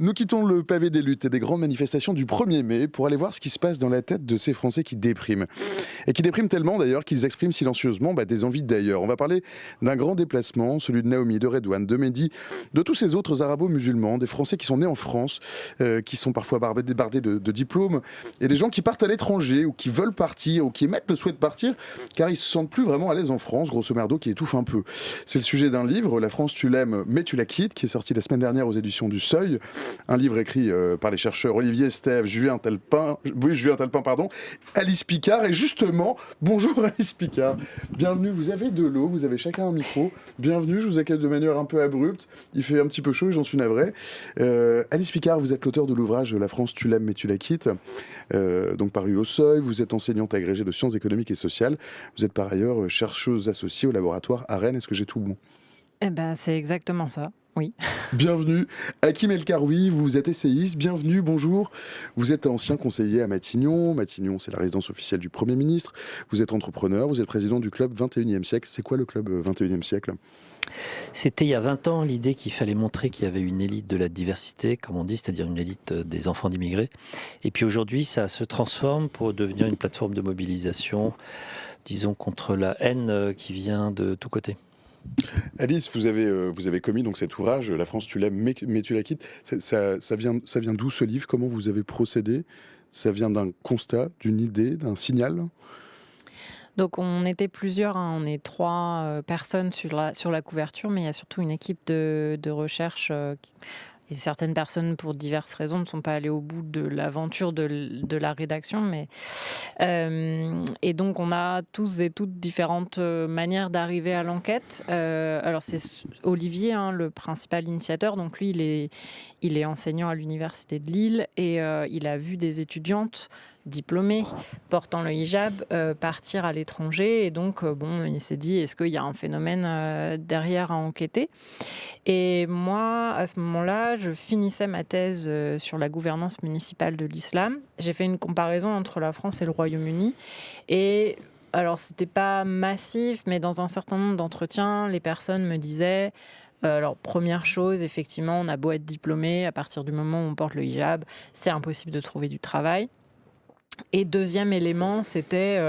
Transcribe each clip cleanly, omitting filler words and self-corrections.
Nous quittons le pavé des luttes et des grandes manifestations du 1er mai pour aller voir ce qui se passe dans la tête de ces Français qui dépriment. Et qui dépriment tellement d'ailleurs qu'ils expriment silencieusement des envies d'ailleurs. On va parler d'un grand déplacement, celui de Naomi, de Redouane, de Mehdi, de tous ces autres arabo-musulmans, des Français qui sont nés en France, qui sont parfois débardés de diplômes, et des gens qui partent à l'étranger ou qui veulent partir ou qui émettent le souhait de partir car ils se sentent plus vraiment à l'aise en France, grosso merdo, qui étouffe un peu. C'est le sujet d'un livre, La France tu l'aimes mais tu la quittes, qui est sorti la semaine dernière aux éditions du Seuil, un livre écrit par les chercheurs Olivier Estève, Julien Talpin, Alice Picard, et justement, bonjour Alice Picard, bienvenue, vous avez de l'eau, vous avez chacun un micro, bienvenue, je vous accueille de manière un peu abrupte, il fait un petit peu chaud et j'en suis navré. Alice Picard, vous êtes l'auteur de l'ouvrage La France tu l'aimes mais tu la quittes, donc paru au Seuil, vous êtes enseignante agrégée de sciences économiques et sociales, vous êtes par ailleurs chercheuse associée au laboratoire à Rennes, est-ce que j'ai tout bon ? Eh ben, c'est exactement ça, oui. Bienvenue. Hakim El Karoui, vous êtes essayiste, bienvenue, bonjour. Vous êtes ancien conseiller à Matignon. Matignon, c'est la résidence officielle du Premier ministre. Vous êtes entrepreneur, vous êtes président du club 21e siècle. C'est quoi le club 21e siècle ? C'était il y a 20 ans l'idée qu'il fallait montrer qu'il y avait une élite de la diversité, comme on dit, c'est-à-dire une élite des enfants d'immigrés. Et puis aujourd'hui, ça se transforme pour devenir une plateforme de mobilisation, disons, contre la haine qui vient de tous côtés. Alice, vous avez commis donc cet ouvrage, La France tu l'aimes mais tu la quittes. Ça vient d'où ce livre ? Comment vous avez procédé ? Ça vient d'un constat, d'une idée, d'un signal ? Donc on était plusieurs, on est 3 personnes sur la couverture, mais il y a surtout une équipe de recherche. Et certaines personnes, pour diverses raisons, ne sont pas allées au bout de l'aventure de la rédaction. Et donc, on a tous et toutes différentes manières d'arriver à l'enquête. Alors, c'est Olivier, le principal initiateur. Donc, lui, il est enseignant à l'Université de Lille et il a vu des étudiantes diplômées portant le hijab partir à l'étranger. Et donc, il s'est dit, est-ce qu'il y a un phénomène derrière à enquêter ? Et moi, à ce moment-là, je finissais ma thèse sur la gouvernance municipale de l'islam. J'ai fait une comparaison entre la France et le Royaume-Uni. Et alors, c'était pas massif, mais dans un certain nombre d'entretiens, les personnes me disaient... Alors, première chose, effectivement, on a beau être diplômé, à partir du moment où on porte le hijab, c'est impossible de trouver du travail. Et deuxième élément, c'était...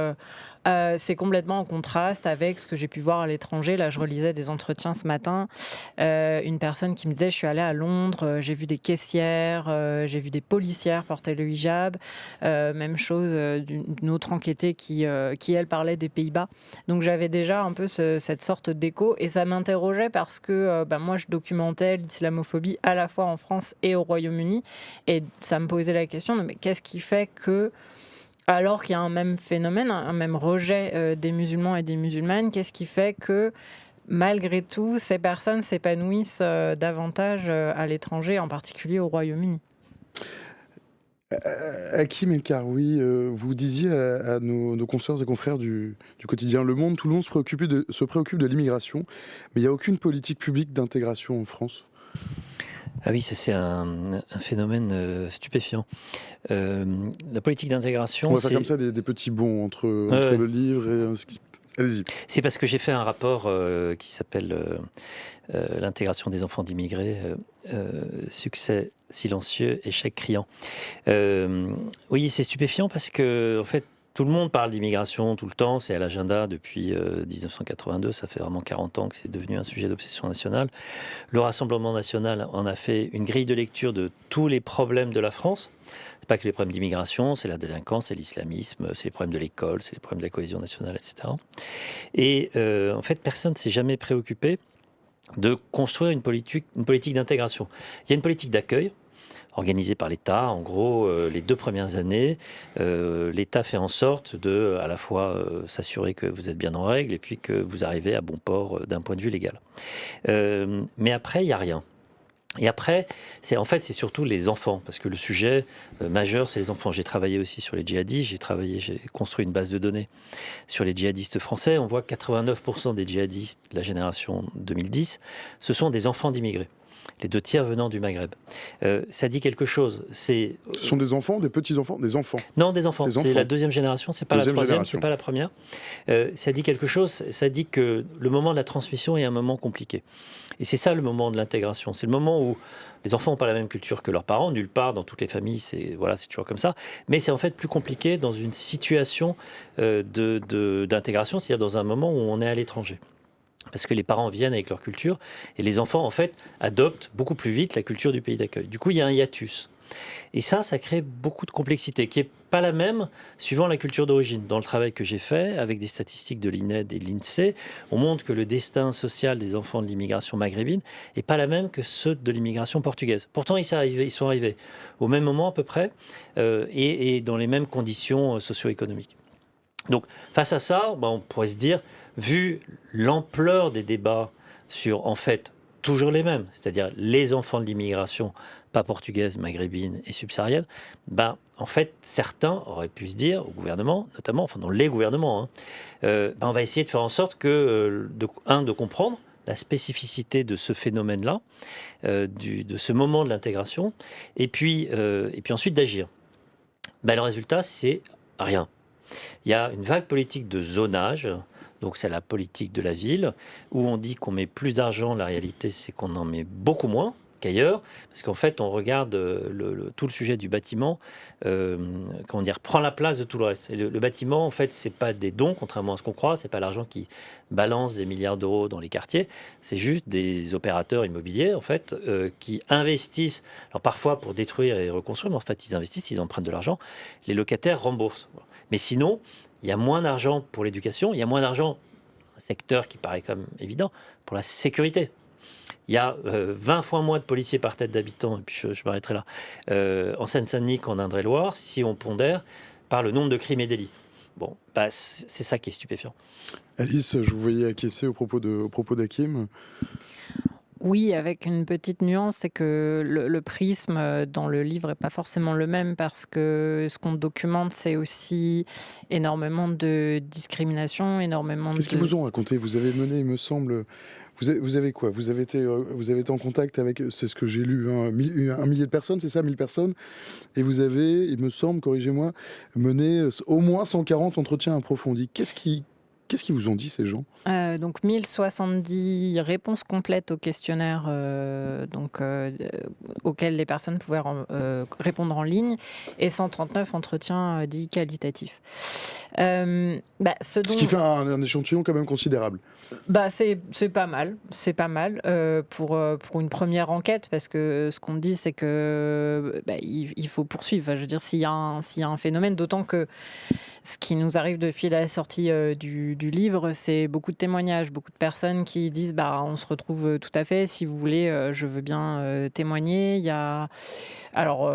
c'est complètement en contraste avec ce que j'ai pu voir à l'étranger. Là, je relisais des entretiens ce matin. Une personne qui me disait, je suis allée à Londres, j'ai vu des caissières, j'ai vu des policières porter le hijab. Même chose d'une autre enquêtée qui, elle, parlait des Pays-Bas. Donc, j'avais déjà un peu cette sorte d'écho. Et ça m'interrogeait parce que moi, je documentais l'islamophobie à la fois en France et au Royaume-Uni. Et ça me posait la question, mais qu'est-ce qui fait que... Alors qu'il y a un même phénomène, un même rejet des musulmans et des musulmanes, qu'est-ce qui fait que, malgré tout, ces personnes s'épanouissent davantage à l'étranger, en particulier au Royaume-Uni ? Hakim El Karoui, vous disiez à nos consoeurs et confrères du quotidien Le Monde, tout le monde se préoccupe de l'immigration, mais il n'y a aucune politique publique d'intégration en France. Ah oui, c'est un phénomène stupéfiant. La politique d'intégration... On va faire comme ça des petits bonds entre le livre et ce qui... Allez-y. C'est parce que j'ai fait un rapport qui s'appelle L'intégration des enfants d'immigrés, succès silencieux, échec criant. Oui, c'est stupéfiant parce que, en fait, tout le monde parle d'immigration tout le temps, c'est à l'agenda depuis 1982, ça fait vraiment 40 ans que c'est devenu un sujet d'obsession nationale. Le Rassemblement national en a fait une grille de lecture de tous les problèmes de la France. C'est pas que les problèmes d'immigration, c'est la délinquance, c'est l'islamisme, c'est les problèmes de l'école, c'est les problèmes de la cohésion nationale, etc. Et en fait, personne ne s'est jamais préoccupé de construire une politique d'intégration. Il y a une politique d'accueil, organisé par l'État. En gros, les 2 premières années, l'État fait en sorte de, à la fois, s'assurer que vous êtes bien en règle et puis que vous arrivez à bon port d'un point de vue légal. Mais après, il n'y a rien. Et après, c'est surtout les enfants, parce que le sujet majeur, c'est les enfants. J'ai travaillé aussi sur les djihadistes, j'ai construit une base de données sur les djihadistes français. On voit que 89% des djihadistes de la génération 2010, ce sont des enfants d'immigrés. les 2 tiers venant du Maghreb. Ça dit quelque chose. Ce sont des enfants, des petits-enfants, des enfants? Non, des enfants. Des enfants. C'est la 2e génération, c'est pas la 3e, c'est pas la première. Ça dit quelque chose, ça dit que le moment de la transmission est un moment compliqué. Et c'est ça le moment de l'intégration. C'est le moment où les enfants n'ont pas la même culture que leurs parents, nulle part, dans toutes les familles, c'est toujours comme ça. Mais c'est en fait plus compliqué dans une situation d'intégration, c'est-à-dire dans un moment où on est à l'étranger. Parce que les parents viennent avec leur culture et les enfants, en fait, adoptent beaucoup plus vite la culture du pays d'accueil. Du coup, il y a un hiatus. Et ça crée beaucoup de complexité, qui n'est pas la même suivant la culture d'origine. Dans le travail que j'ai fait, avec des statistiques de l'INED et de l'INSEE, on montre que le destin social des enfants de l'immigration maghrébine n'est pas la même que ceux de l'immigration portugaise. Pourtant, ils sont arrivés au même moment à peu près, et dans les mêmes conditions socio-économiques. Donc, face à ça, on pourrait se dire, vu l'ampleur des débats sur, en fait, toujours les mêmes, c'est-à-dire les enfants de l'immigration, pas portugaise, maghrébine et subsaharienne, en fait, certains auraient pu se dire, au gouvernement, notamment, dans les gouvernements, on va essayer de faire en sorte que, de comprendre la spécificité de ce phénomène-là, de ce moment de l'intégration, et puis ensuite d'agir. Le résultat, c'est rien. Il y a une vague politique de zonage, donc c'est la politique de la ville, où on dit qu'on met plus d'argent. La réalité, c'est qu'on en met beaucoup moins qu'ailleurs, parce qu'en fait, on regarde tout le sujet du bâtiment, prend la place de tout le reste. Et le bâtiment, en fait, c'est pas des dons, contrairement à ce qu'on croit, c'est pas l'argent qui balance des milliards d'euros dans les quartiers, c'est juste des opérateurs immobiliers, en fait, qui investissent, alors parfois pour détruire et reconstruire, mais en fait, ils investissent, ils empruntent de l'argent, les locataires remboursent. Mais sinon, il y a moins d'argent pour l'éducation, il y a moins d'argent, un secteur qui paraît comme évident, pour la sécurité. Il y a 20 fois moins de policiers par tête d'habitants, et puis je m'arrêterai là, en Seine-Saint-Denis qu'en Indre-et-Loire, si on pondère par le nombre de crimes et délits. C'est ça qui est stupéfiant. Alice, je vous voyais acquiescer au propos d'Hakim. Oui, avec une petite nuance, c'est que le prisme dans le livre n'est pas forcément le même, parce que ce qu'on documente, c'est aussi énormément de discrimination, Qu'est-ce qu'ils vous ont raconté? Vous avez mené, il me semble... Vous avez quoi? Vous avez été en contact avec, c'est ce que j'ai lu, un millier de personnes, c'est ça, 1000 personnes? Et vous avez, il me semble, corrigez-moi, mené au moins 140 entretiens approfondis. Qu'est-ce qu'ils vous ont dit, ces gens? Donc 1070 réponses complètes au questionnaire auxquelles les personnes pouvaient répondre en ligne, et 139 entretiens dits qualitatifs. Ce qui fait un échantillon quand même considérable. C'est pas mal, pour une première enquête, parce que ce qu'on dit, c'est que il faut poursuivre. Enfin, je veux dire, s'il y a un phénomène, d'autant que ce qui nous arrive depuis la sortie du livre, c'est beaucoup de témoignages, beaucoup de personnes qui disent on se retrouve tout à fait, si vous voulez, je veux bien témoigner. Il y a... Alors,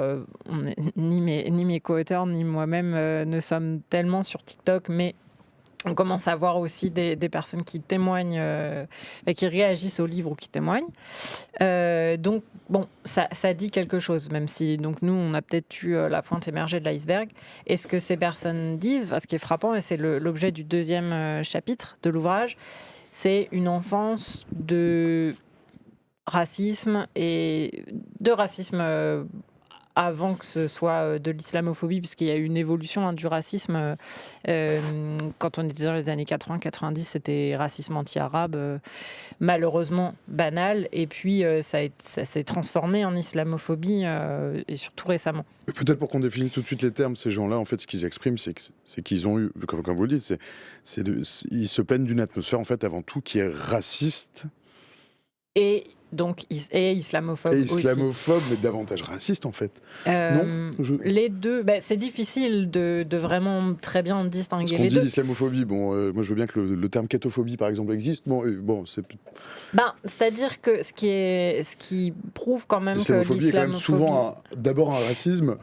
ni mes co-auteurs ni moi-même ne sommes tellement sur TikTok, mais on commence à voir aussi des personnes qui témoignent, et qui réagissent au livre ou qui témoignent. Donc, ça dit quelque chose, même si donc, nous, on a peut-être eu la pointe émergée de l'iceberg. Et ce que ces personnes disent, ce qui est frappant, et c'est l'objet du 2e chapitre de l'ouvrage, c'est une enfance de racisme, et de racisme avant que ce soit de l'islamophobie, puisqu'il y a eu une évolution du racisme. Quand on était dans les années 80-90, c'était racisme anti-arabe, malheureusement banal, et puis ça s'est transformé en islamophobie, et surtout récemment. Peut-être pour qu'on définisse tout de suite les termes, ces gens-là, en fait, ce qu'ils expriment, c'est qu'ils ont eu, comme vous le dites, ils se plaignent d'une atmosphère, en fait, avant tout, qui est raciste. Et donc, islamophobe aussi. Et islamophobe, mais davantage raciste, en fait. Non Les deux, c'est difficile de vraiment très bien distinguer les deux. On dit l'islamophobie, moi je veux bien que le terme cathophobie, par exemple, existe. C'est... C'est-à-dire que ce qui prouve quand même que l'islamophobie est quand même souvent d'abord un racisme,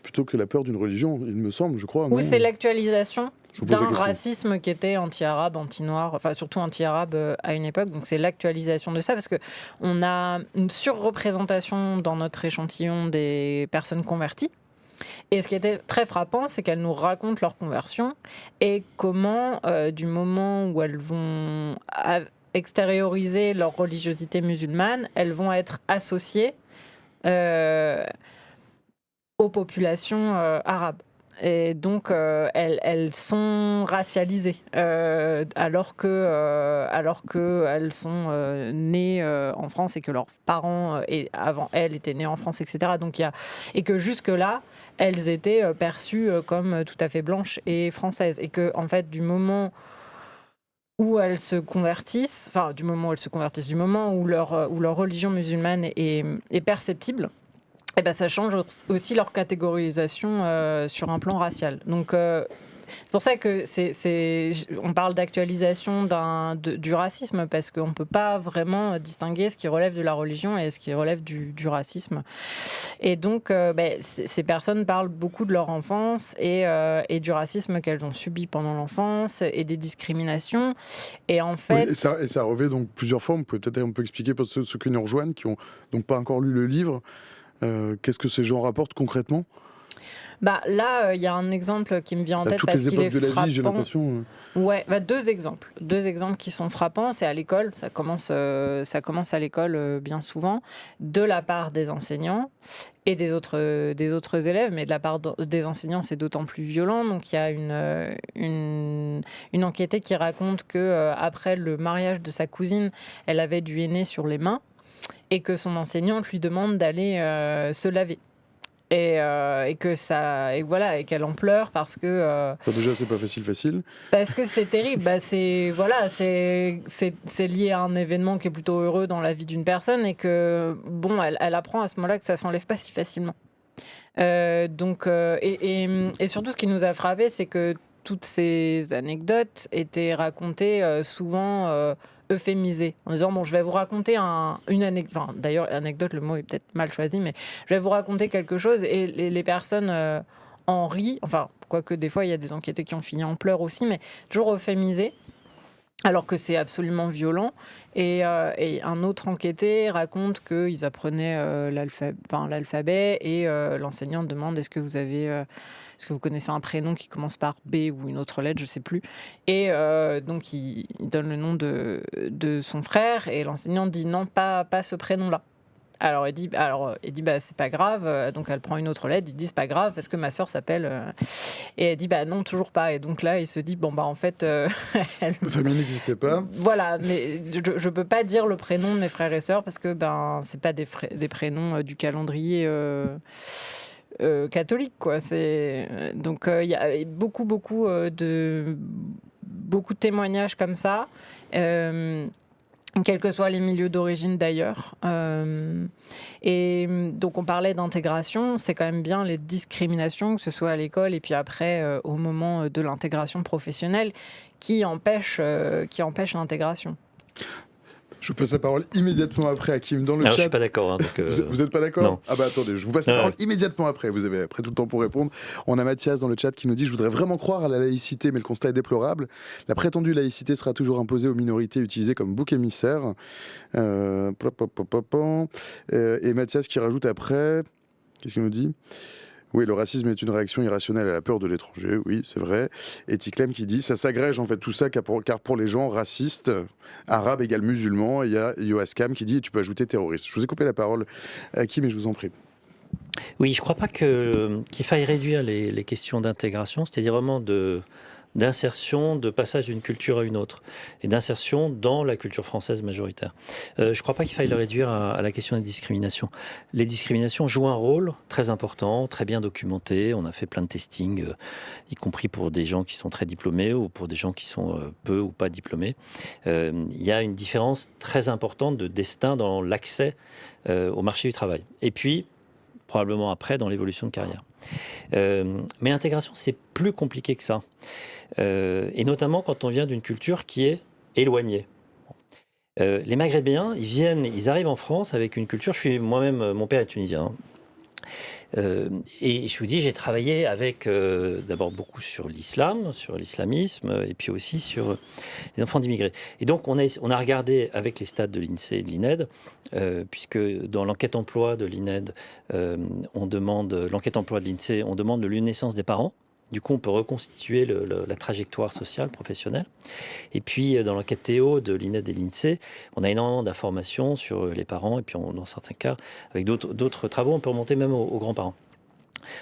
plutôt que la peur d'une religion, il me semble, je crois. Ou c'est l'actualisation d'un racisme qui était anti-arabe, anti-noir, enfin surtout anti-arabe à une époque. Donc c'est l'actualisation de ça, parce qu'on a une surreprésentation dans notre échantillon des personnes converties. Et ce qui était très frappant, c'est qu'elles nous racontent leur conversion et comment, du moment où elles vont extérioriser leur religiosité musulmane, elles vont être associées aux populations arabes. Et donc, elles sont racialisées, alors qu'elles sont nées en France et que leurs parents, avant elles, étaient nés en France, etc. Donc, et que jusque-là, elles étaient perçues comme tout à fait blanches et françaises. Et que, en fait, du moment où elles se convertissent, du moment où leur religion musulmane est perceptible, et ben ça change aussi leur catégorisation sur un plan racial. Donc, c'est pour ça que on parle d'actualisation du racisme, parce qu'on ne peut pas vraiment distinguer ce qui relève de la religion et ce qui relève du racisme. Et donc, ces personnes parlent beaucoup de leur enfance et du racisme qu'elles ont subi pendant l'enfance et des discriminations. Et en fait... Oui, et ça revêt donc plusieurs formes. Vous pouvez peut-être un peu expliquer pour ceux qui nous rejoignent, qui n'ont donc pas encore lu le livre, qu'est-ce que ces gens rapportent concrètement ? Là, il y a un exemple qui me vient en tête parce qu'il est frappant. Toutes les époques de la vie, j'ai l'impression. Ouais, deux exemples qui sont frappants. C'est à l'école, ça commence à l'école bien souvent, de la part des enseignants et des autres élèves, mais de la part des enseignants, c'est d'autant plus violent. Donc, il y a une enquêtée qui raconte que après le mariage de sa cousine, elle avait du henné sur les mains et que son enseignante lui demande d'aller se laver. Et qu'elle en pleure parce que déjà c'est pas facile parce que c'est terrible. C'est lié à un événement qui est plutôt heureux dans la vie d'une personne et que elle apprend à ce moment-là que ça s'enlève pas si facilement. Et surtout, ce qui nous a frappé, c'est que toutes ces anecdotes étaient racontées souvent euphémisées, en disant je vais vous raconter une anecdote. D'ailleurs, anecdote, le mot est peut-être mal choisi, mais je vais vous raconter quelque chose et les personnes en rient. Quoique des fois il y a des enquêtés qui ont fini en pleurs aussi, mais toujours euphémisé. Alors que c'est absolument violent. Et un autre enquêté raconte qu'ils apprenaient l'alphabet et l'enseignante demande est-ce que vous connaissez un prénom qui commence par B ou une autre lettre, je ne sais plus. Et donc il donne le nom de son frère et l'enseignante dit non, pas ce prénom-là. Alors il dit c'est pas grave, donc elle prend une autre lettre, il dit c'est pas grave parce que ma sœur s'appelle et elle dit non, toujours pas. Et donc là il se dit en fait la famille n'existait pas. Voilà, mais je peux pas dire le prénom de mes frères et sœurs parce que c'est pas des prénoms du calendrier catholique, quoi. Donc il y a beaucoup de témoignages comme ça. Quels que soient les milieux d'origine d'ailleurs. Et donc on parlait d'intégration, c'est quand même bien les discriminations, que ce soit à l'école et puis après au moment de l'intégration professionnelle, qui empêchent l'intégration. Je passe la parole immédiatement après à Kim dans le chat. Je ne suis pas d'accord. Vous n'êtes pas d'accord ? Non. Attendez, je vous passe la parole immédiatement après. Vous avez après tout le temps pour répondre. On a Mathias dans le chat qui nous dit « Je voudrais vraiment croire à la laïcité, mais le constat est déplorable. La prétendue laïcité sera toujours imposée aux minorités utilisées comme bouc émissaire. » Et Mathias qui rajoute après... Qu'est-ce qu'il nous dit ? Oui, le racisme est une réaction irrationnelle à la peur de l'étranger, oui, c'est vrai. Et Ticlem qui dit, ça s'agrège en fait tout ça, car pour les gens racistes, arabes égale musulmans, il y a Yoaskam qui dit, et tu peux ajouter terroriste. Je vous ai coupé la parole, Kim, mais je vous en prie. Oui, je ne crois pas qu'il faille réduire les questions d'intégration, c'est-à-dire vraiment d'insertion, de passage d'une culture à une autre, et d'insertion dans la culture française majoritaire. Je ne crois pas qu'il faille le réduire à la question des discriminations. Les discriminations jouent un rôle très important, très bien documenté. On a fait plein de testing, y compris pour des gens qui sont très diplômés ou pour des gens qui sont peu ou pas diplômés. Il y a une différence très importante de destin dans l'accès au marché du travail. Et puis, probablement après, dans l'évolution de carrière. Mais l'intégration, c'est plus compliqué que ça. Et notamment quand on vient d'une culture qui est éloignée. Les Maghrébins, ils arrivent en France avec une culture. Mon père est tunisien. Et je vous dis, j'ai travaillé avec d'abord beaucoup sur l'islam, sur l'islamisme, et puis aussi sur les enfants d'immigrés. Et donc, on a regardé avec les stats de l'INSEE et de l'INED, puisque dans l'enquête emploi de l'INED, l'enquête emploi de l'INSEE, on demande le lieu de naissance des parents. Du coup, on peut reconstituer la trajectoire sociale, professionnelle. Et puis, dans l'enquête Théo de l'INED et l'INSEE, on a énormément d'informations sur les parents. Et puis, dans certains cas, avec d'autres travaux, on peut remonter même aux grands-parents.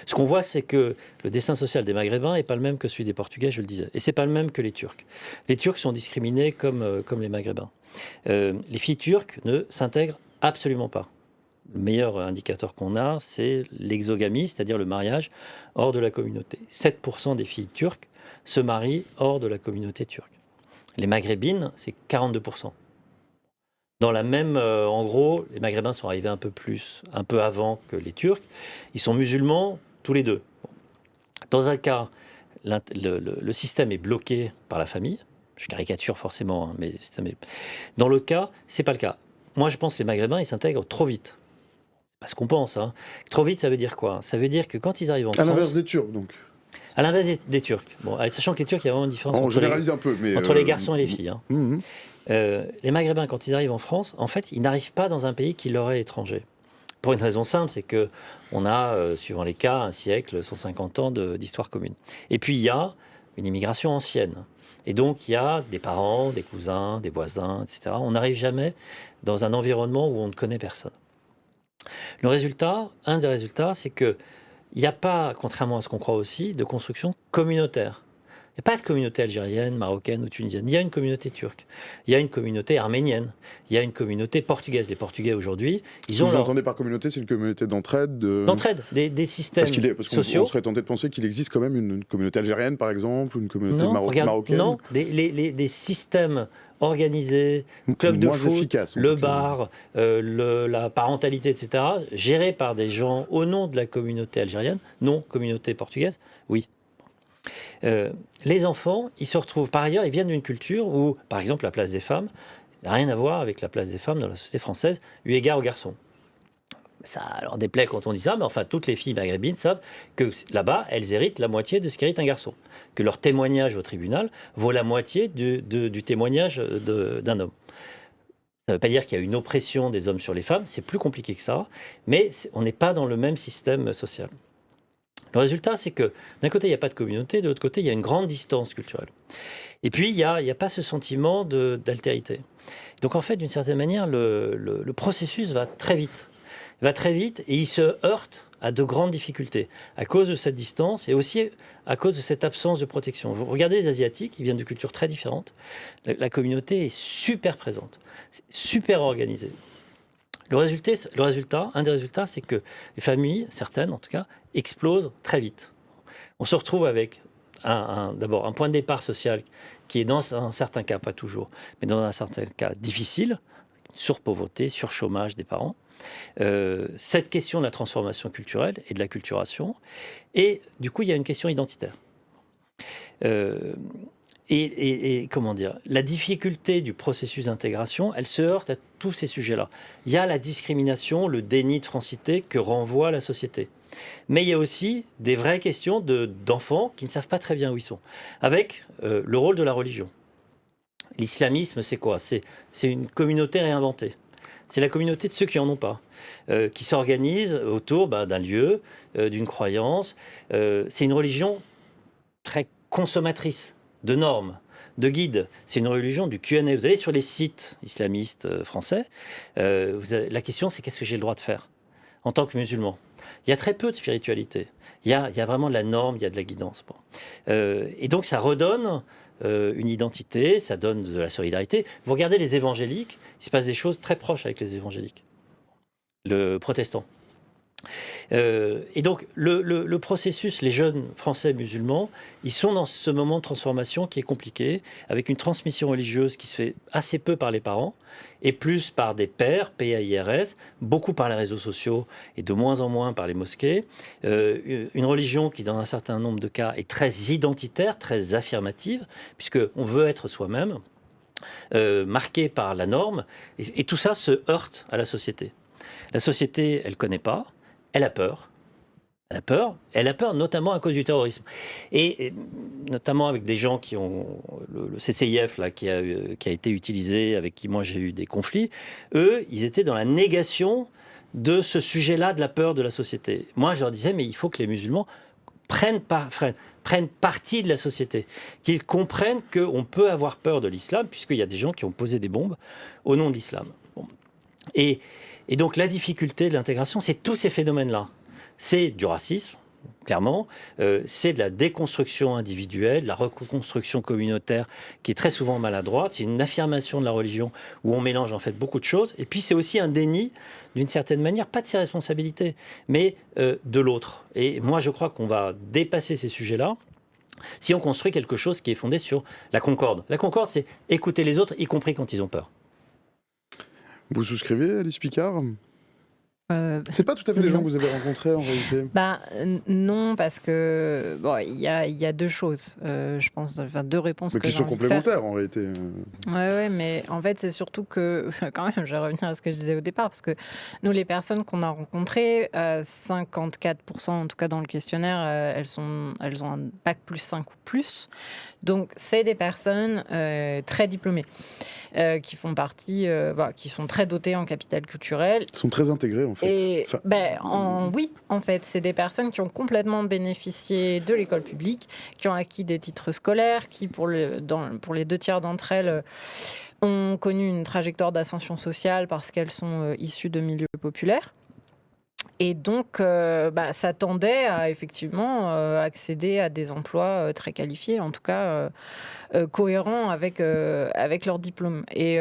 Ce qu'on voit, c'est que le destin social des Maghrébins n'est pas le même que celui des Portugais, je le disais. Et c'est pas le même que les Turcs. Les Turcs sont discriminés comme les Maghrébins. Les filles turques ne s'intègrent absolument pas. Le meilleur indicateur qu'on a, c'est l'exogamie, c'est-à-dire le mariage hors de la communauté. 7% des filles turques se marient hors de la communauté turque. Les maghrébines, c'est 42%. Dans la même, en gros, les Maghrébins sont arrivés un peu avant que les Turcs. Ils sont musulmans tous les deux. Dans un cas, le système est bloqué par la famille. Je caricature forcément, hein, mais dans l'autre cas, c'est pas le cas. Moi, je pense que les Maghrébins, ils s'intègrent trop vite. C'est pas ce qu'on pense. Hein. Trop vite, ça veut dire quoi? Ça veut dire que quand ils arrivent en France... À l'inverse des Turcs, donc. À l'inverse des Turcs. Bon, sachant que les Turcs, il y a vraiment une différence On généralise un peu, mais entre les garçons et les filles. Hein. Les Maghrébins, quand ils arrivent en France, en fait, ils n'arrivent pas dans un pays qui leur est étranger. Pour une raison simple, c'est que on a, suivant les cas, un siècle, 150 ans d'histoire commune. Et puis, il y a une immigration ancienne. Et donc, il y a des parents, des cousins, des voisins, etc. On n'arrive jamais dans un environnement où on ne connaît personne. Un des résultats, c'est qu'il n'y a pas, contrairement à ce qu'on croit aussi, de construction communautaire. Il n'y a pas de communauté algérienne, marocaine ou tunisienne. Il y a une communauté turque. Il y a une communauté arménienne. Il y a une communauté portugaise. Les Portugais, aujourd'hui, ils ont... Vous entendez par communauté, c'est une communauté d'entraide D'entraide, des systèmes sociaux. On serait tenté de penser qu'il existe quand même une communauté algérienne, par exemple, ou une communauté marocaine. Non, des systèmes organisés, club de foot, efficace, le bar, la parentalité, etc., gérés par des gens au nom de la communauté algérienne, non communauté portugaise, oui. Les enfants, ils se retrouvent, par ailleurs, ils viennent d'une culture où, par exemple, la place des femmes n'a rien à voir avec la place des femmes dans la société française, eu égard aux garçons. Ça leur déplaît quand on dit ça, mais enfin, toutes les filles maghrébines savent que là-bas, elles héritent la moitié de ce qu'hérite un garçon. Que leur témoignage au tribunal vaut la moitié du témoignage d'un homme. Ça ne veut pas dire qu'il y a une oppression des hommes sur les femmes, c'est plus compliqué que ça, mais on n'est pas dans le même système social. Le résultat, c'est que d'un côté, il n'y a pas de communauté, de l'autre côté, il y a une grande distance culturelle. Et puis, il n'y a pas ce sentiment d'altérité. Donc, en fait, d'une certaine manière, le processus va très vite. Il va très vite et il se heurte à de grandes difficultés à cause de cette distance et aussi à cause de cette absence de protection. Vous regardez les Asiatiques, ils viennent de cultures très différentes. La communauté est super présente, super organisée. Un des résultats, c'est que les familles, certaines en tout cas, explosent très vite. On se retrouve avec d'abord un point de départ social qui est dans un certain cas, pas toujours, mais dans un certain cas difficile, surpauvreté, surchômage des parents. Cette question de la transformation culturelle et de l'acculturation. Et du coup, il y a une question identitaire. Comment dire, la difficulté du processus d'intégration, elle se heurte à tous ces sujets-là. Il y a la discrimination, le déni de francité que renvoie la société. Mais il y a aussi des vraies questions d'enfants qui ne savent pas très bien où ils sont. Avec le rôle de la religion. L'islamisme, c'est quoi? C'est une communauté réinventée. C'est la communauté de ceux qui n'en ont pas, qui s'organisent autour d'un lieu, d'une croyance. C'est une religion très consommatrice de normes, de guides. C'est une religion du Q&A. Vous allez sur les sites islamistes français, la question c'est qu'est-ce que j'ai le droit de faire en tant que musulman? Il y a très peu de spiritualité. Il y a vraiment de la norme, il y a de la guidance. Bon. Et donc ça redonne une identité, ça donne de la solidarité. Vous regardez les évangéliques, il se passe des choses très proches avec les évangéliques, le protestant. Et donc le processus, les jeunes Français musulmans, ils sont dans ce moment de transformation qui est compliqué, avec une transmission religieuse qui se fait assez peu par les parents, et plus par des pères, PAIRS, beaucoup par les réseaux sociaux, et de moins en moins par les mosquées. Une religion qui, dans un certain nombre de cas, est très identitaire, très affirmative, puisqu'on veut être soi-même, marqué par la norme, et tout ça se heurte à la société. La société, elle ne connaît pas. Elle a peur. Elle a peur notamment à cause du terrorisme. Et notamment avec des gens qui ont le CCIF là, qui a été utilisé, avec qui moi j'ai eu des conflits. Eux, ils étaient dans la négation de ce sujet-là, de la peur de la société. Moi, je leur disais, mais il faut que les musulmans prennent partie de la société, qu'ils comprennent qu'on peut avoir peur de l'islam, puisqu'il y a des gens qui ont posé des bombes au nom de l'islam. Bon. Et donc la difficulté de l'intégration, c'est tous ces phénomènes-là. C'est du racisme, clairement, c'est de la déconstruction individuelle, de la reconstruction communautaire qui est très souvent maladroite, c'est une affirmation de la religion où on mélange en fait beaucoup de choses, et puis c'est aussi un déni, d'une certaine manière, pas de ses responsabilités, mais de l'autre. Et moi je crois qu'on va dépasser ces sujets-là si on construit quelque chose qui est fondé sur la concorde. La concorde, c'est écouter les autres, y compris quand ils ont peur. Vous souscrivez, Alice Picard ? C'est pas tout à fait les gens que vous avez rencontrés en réalité. Non, parce que il y a deux choses, je pense, deux réponses mais que qui j'ai sont envie de faire. complémentaires en réalité. Ouais, mais en fait c'est surtout que quand même, je vais revenir à ce que je disais au départ, parce que nous les personnes qu'on a rencontrées, 54% en tout cas dans le questionnaire, elles ont un bac plus 5 ou plus, donc c'est des personnes très diplômées. Qui font partie, qui sont très dotés en capital culturel. Ils sont très intégrés en fait. Et oui, en fait, c'est des personnes qui ont complètement bénéficié de l'école publique, qui ont acquis des titres scolaires, qui pour les 2/3 d'entre elles ont connu une trajectoire d'ascension sociale parce qu'elles sont issues de milieux populaires. Et donc, ça tendait à effectivement accéder à des emplois très qualifiés, en tout cas cohérents avec leur diplôme. Et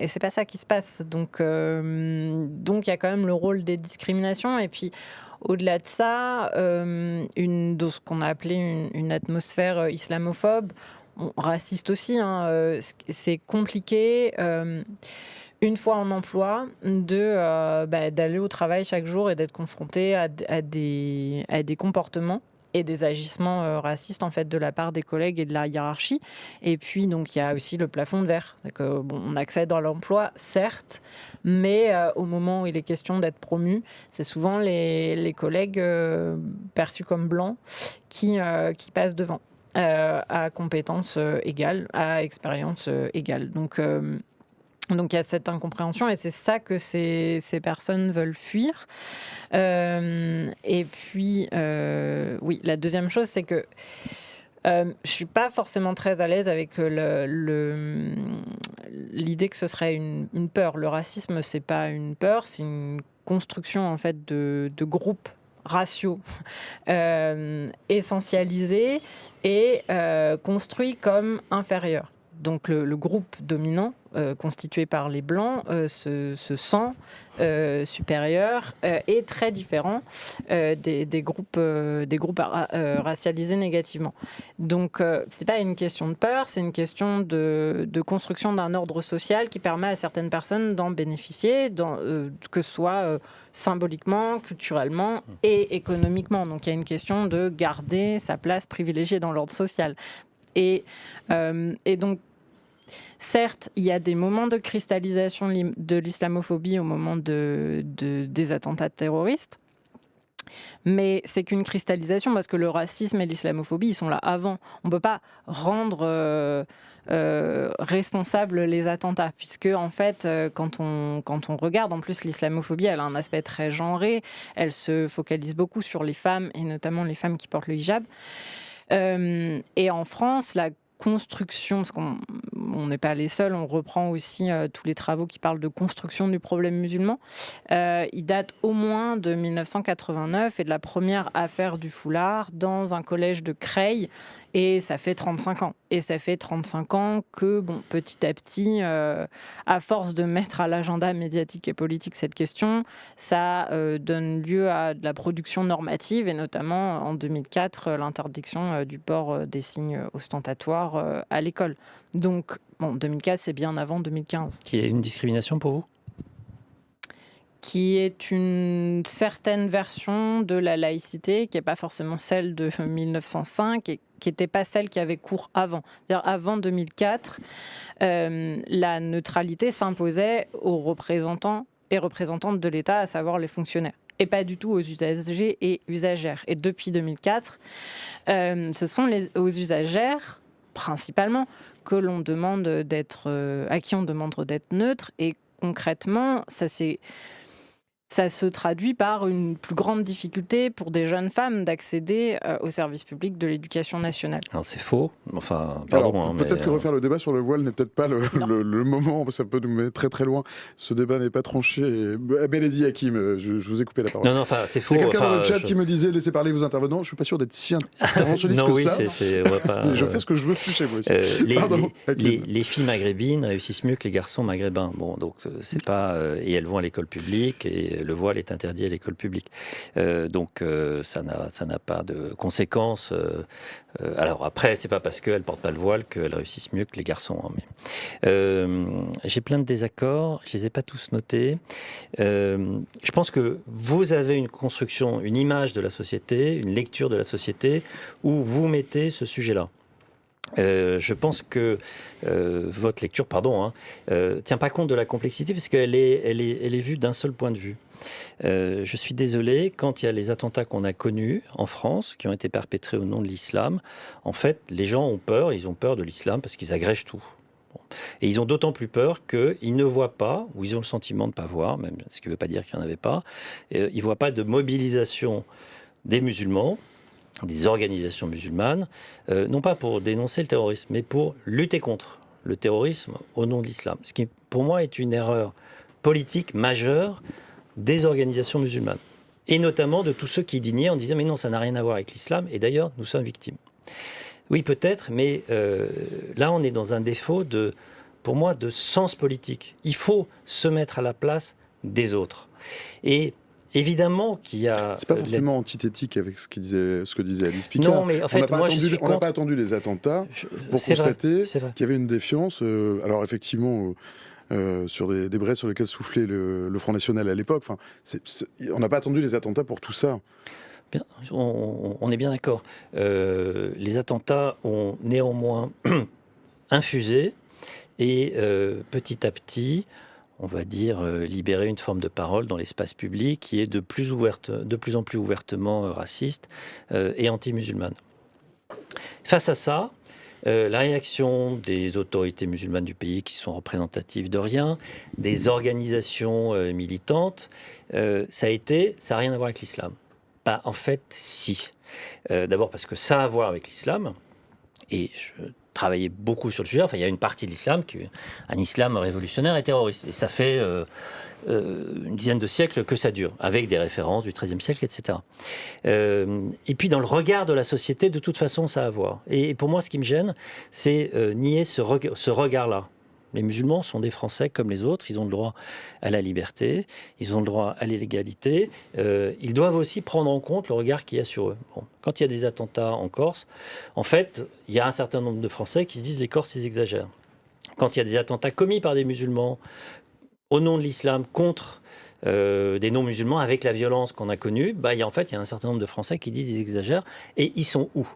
c'est pas ça qui se passe. Donc, il y a quand même le rôle des discriminations. Et puis, au-delà de ça, de ce qu'on a appelé une atmosphère islamophobe, raciste aussi. C'est compliqué. Une fois en emploi, d'aller au travail chaque jour et d'être confronté à des comportements et des agissements racistes en fait de la part des collègues et de la hiérarchie. Et puis donc il y a aussi le plafond de verre. On accède à l'emploi, certes, mais au moment où il est question d'être promu, c'est souvent les collègues perçus comme blancs qui passent devant, à compétences égales, à expérience égale. Donc il y a cette incompréhension et c'est ça que ces personnes veulent fuir. Et puis, oui, la deuxième chose, c'est que je ne suis pas forcément très à l'aise avec l'idée que ce serait une peur. Le racisme, ce n'est pas une peur, c'est une construction en fait, de groupes raciaux essentialisés et construits comme inférieurs. Donc le groupe dominant, constitué par les Blancs, se sent supérieur et très différent des groupes racialisés négativement. Donc c'est pas une question de peur, c'est une question de construction d'un ordre social qui permet à certaines personnes d'en bénéficier, que ce soit symboliquement, culturellement et économiquement. Donc il y a une question de garder sa place privilégiée dans l'ordre social. Et donc, certes, il y a des moments de cristallisation de l'islamophobie au moment des attentats terroristes, mais c'est qu'une cristallisation parce que le racisme et l'islamophobie, ils sont là avant. On ne peut pas rendre responsables les attentats, puisque en fait, quand on regarde, en plus, l'islamophobie, elle a un aspect très genré, elle se focalise beaucoup sur les femmes, et notamment les femmes qui portent le hijab. Et en France, la construction, parce qu'on n'est pas les seuls, on reprend aussi tous les travaux qui parlent de construction du problème musulman. Il date au moins de 1989 et de la première affaire du foulard dans un collège de Creil. Et ça fait 35 ans. Et ça fait 35 ans que, petit à petit, à force de mettre à l'agenda médiatique et politique cette question, ça donne lieu à de la production normative, et notamment, en 2004, l'interdiction du port des signes ostentatoires à l'école. Donc, 2004, c'est bien avant 2015. Qui est une discrimination pour vous ? Qui est une certaine version de la laïcité, qui n'est pas forcément celle de 1905 et qui n'était pas celle qui avait cours avant. C'est-à-dire avant 2004, la neutralité s'imposait aux représentants et représentantes de l'État, à savoir les fonctionnaires, et pas du tout aux usagers et usagères. Et depuis 2004, ce sont aux usagères, principalement, que l'on demande à qui on demande d'être neutre. Et concrètement, ça ça se traduit par une plus grande difficulté pour des jeunes femmes d'accéder au service public de l'éducation nationale. Alors c'est faux, enfin, pardon. Alors, peut-être que refaire le débat sur le voile n'est peut-être pas le moment, ça peut nous mettre très très loin. Ce débat n'est pas tranché. Allez-y, Hakim, je vous ai coupé la parole. Non, enfin, c'est faux. Il y a quelqu'un dans le chat qui me disait laissez parler vos intervenants. Je ne suis pas sûr d'être si interventionniste non, que oui, ça. Je fais ce que je veux plus chez vous aussi. Les filles maghrébines réussissent mieux que les garçons maghrébins. Bon, donc c'est pas et elles vont à l'école publique et le voile est interdit à l'école publique. Donc ça n'a pas de conséquences. Alors après, c'est pas parce qu'elles portent pas le voile qu'elles réussissent mieux que les garçons. Hein, mais j'ai plein de désaccords. Je les ai pas tous notés. Je pense que vous avez une construction, une image de la société, une lecture de la société où vous mettez ce sujet-là. Je pense que votre lecture, tient pas compte de la complexité parce qu'elle est vue d'un seul point de vue. Je suis désolé, quand il y a les attentats qu'on a connus en France, qui ont été perpétrés au nom de l'islam, en fait, les gens ont peur, ils ont peur de l'islam parce qu'ils agrègent tout. Bon. Et ils ont d'autant plus peur qu'ils ne voient pas, ou ils ont le sentiment de ne pas voir, même ce qui ne veut pas dire qu'il n'y en avait pas, ils ne voient pas de mobilisation des musulmans, des organisations musulmanes, non pas pour dénoncer le terrorisme, mais pour lutter contre le terrorisme au nom de l'islam. Ce qui, pour moi, est une erreur politique majeure des organisations musulmanes. Et notamment de tous ceux qui dignaient en disant « mais non, ça n'a rien à voir avec l'islam, et d'ailleurs, nous sommes victimes ». Oui, peut-être, mais là, on est dans un défaut, pour moi, de sens politique. Il faut se mettre à la place des autres. Et évidemment qu'il y a... C'est pas forcément antithétique avec ce que disait Alice Picard. Non, mais en fait, on n'a pas attendu les attentats pour constater qu'il y avait une défiance. Alors effectivement, sur des braises sur lesquelles soufflait le Front National à l'époque. Enfin, on n'a pas attendu les attentats pour tout ça. Bien, on est bien d'accord. Les attentats ont néanmoins infusé et petit à petit, on va dire, libérer une forme de parole dans l'espace public qui est de plus en plus ouvertement raciste et anti-musulmane. Face à ça, la réaction des autorités musulmanes du pays qui sont représentatives de rien, des organisations militantes, ça n'a rien à voir avec l'islam. Bah, en fait, si. D'abord parce que ça a à voir avec l'islam, et je travaillais beaucoup sur le sujet. Enfin, il y a une partie de l'islam qui est un islam révolutionnaire et terroriste. Et ça fait une dizaine de siècles que ça dure, avec des références du XIIIe siècle, etc. Et puis, dans le regard de la société, de toute façon, ça a à voir. Et pour moi, ce qui me gêne, c'est nier ce regard-là. Les musulmans sont des Français comme les autres, ils ont le droit à la liberté, ils ont le droit à l'égalité, ils doivent aussi prendre en compte le regard qu'il y a sur eux. Bon. Quand il y a des attentats en Corse, en fait, il y a un certain nombre de Français qui se disent les Corses, ils exagèrent. Quand il y a des attentats commis par des musulmans au nom de l'islam contre des non-musulmans avec la violence qu'on a connue, il y a un certain nombre de Français qui disent ils exagèrent, et ils sont où ?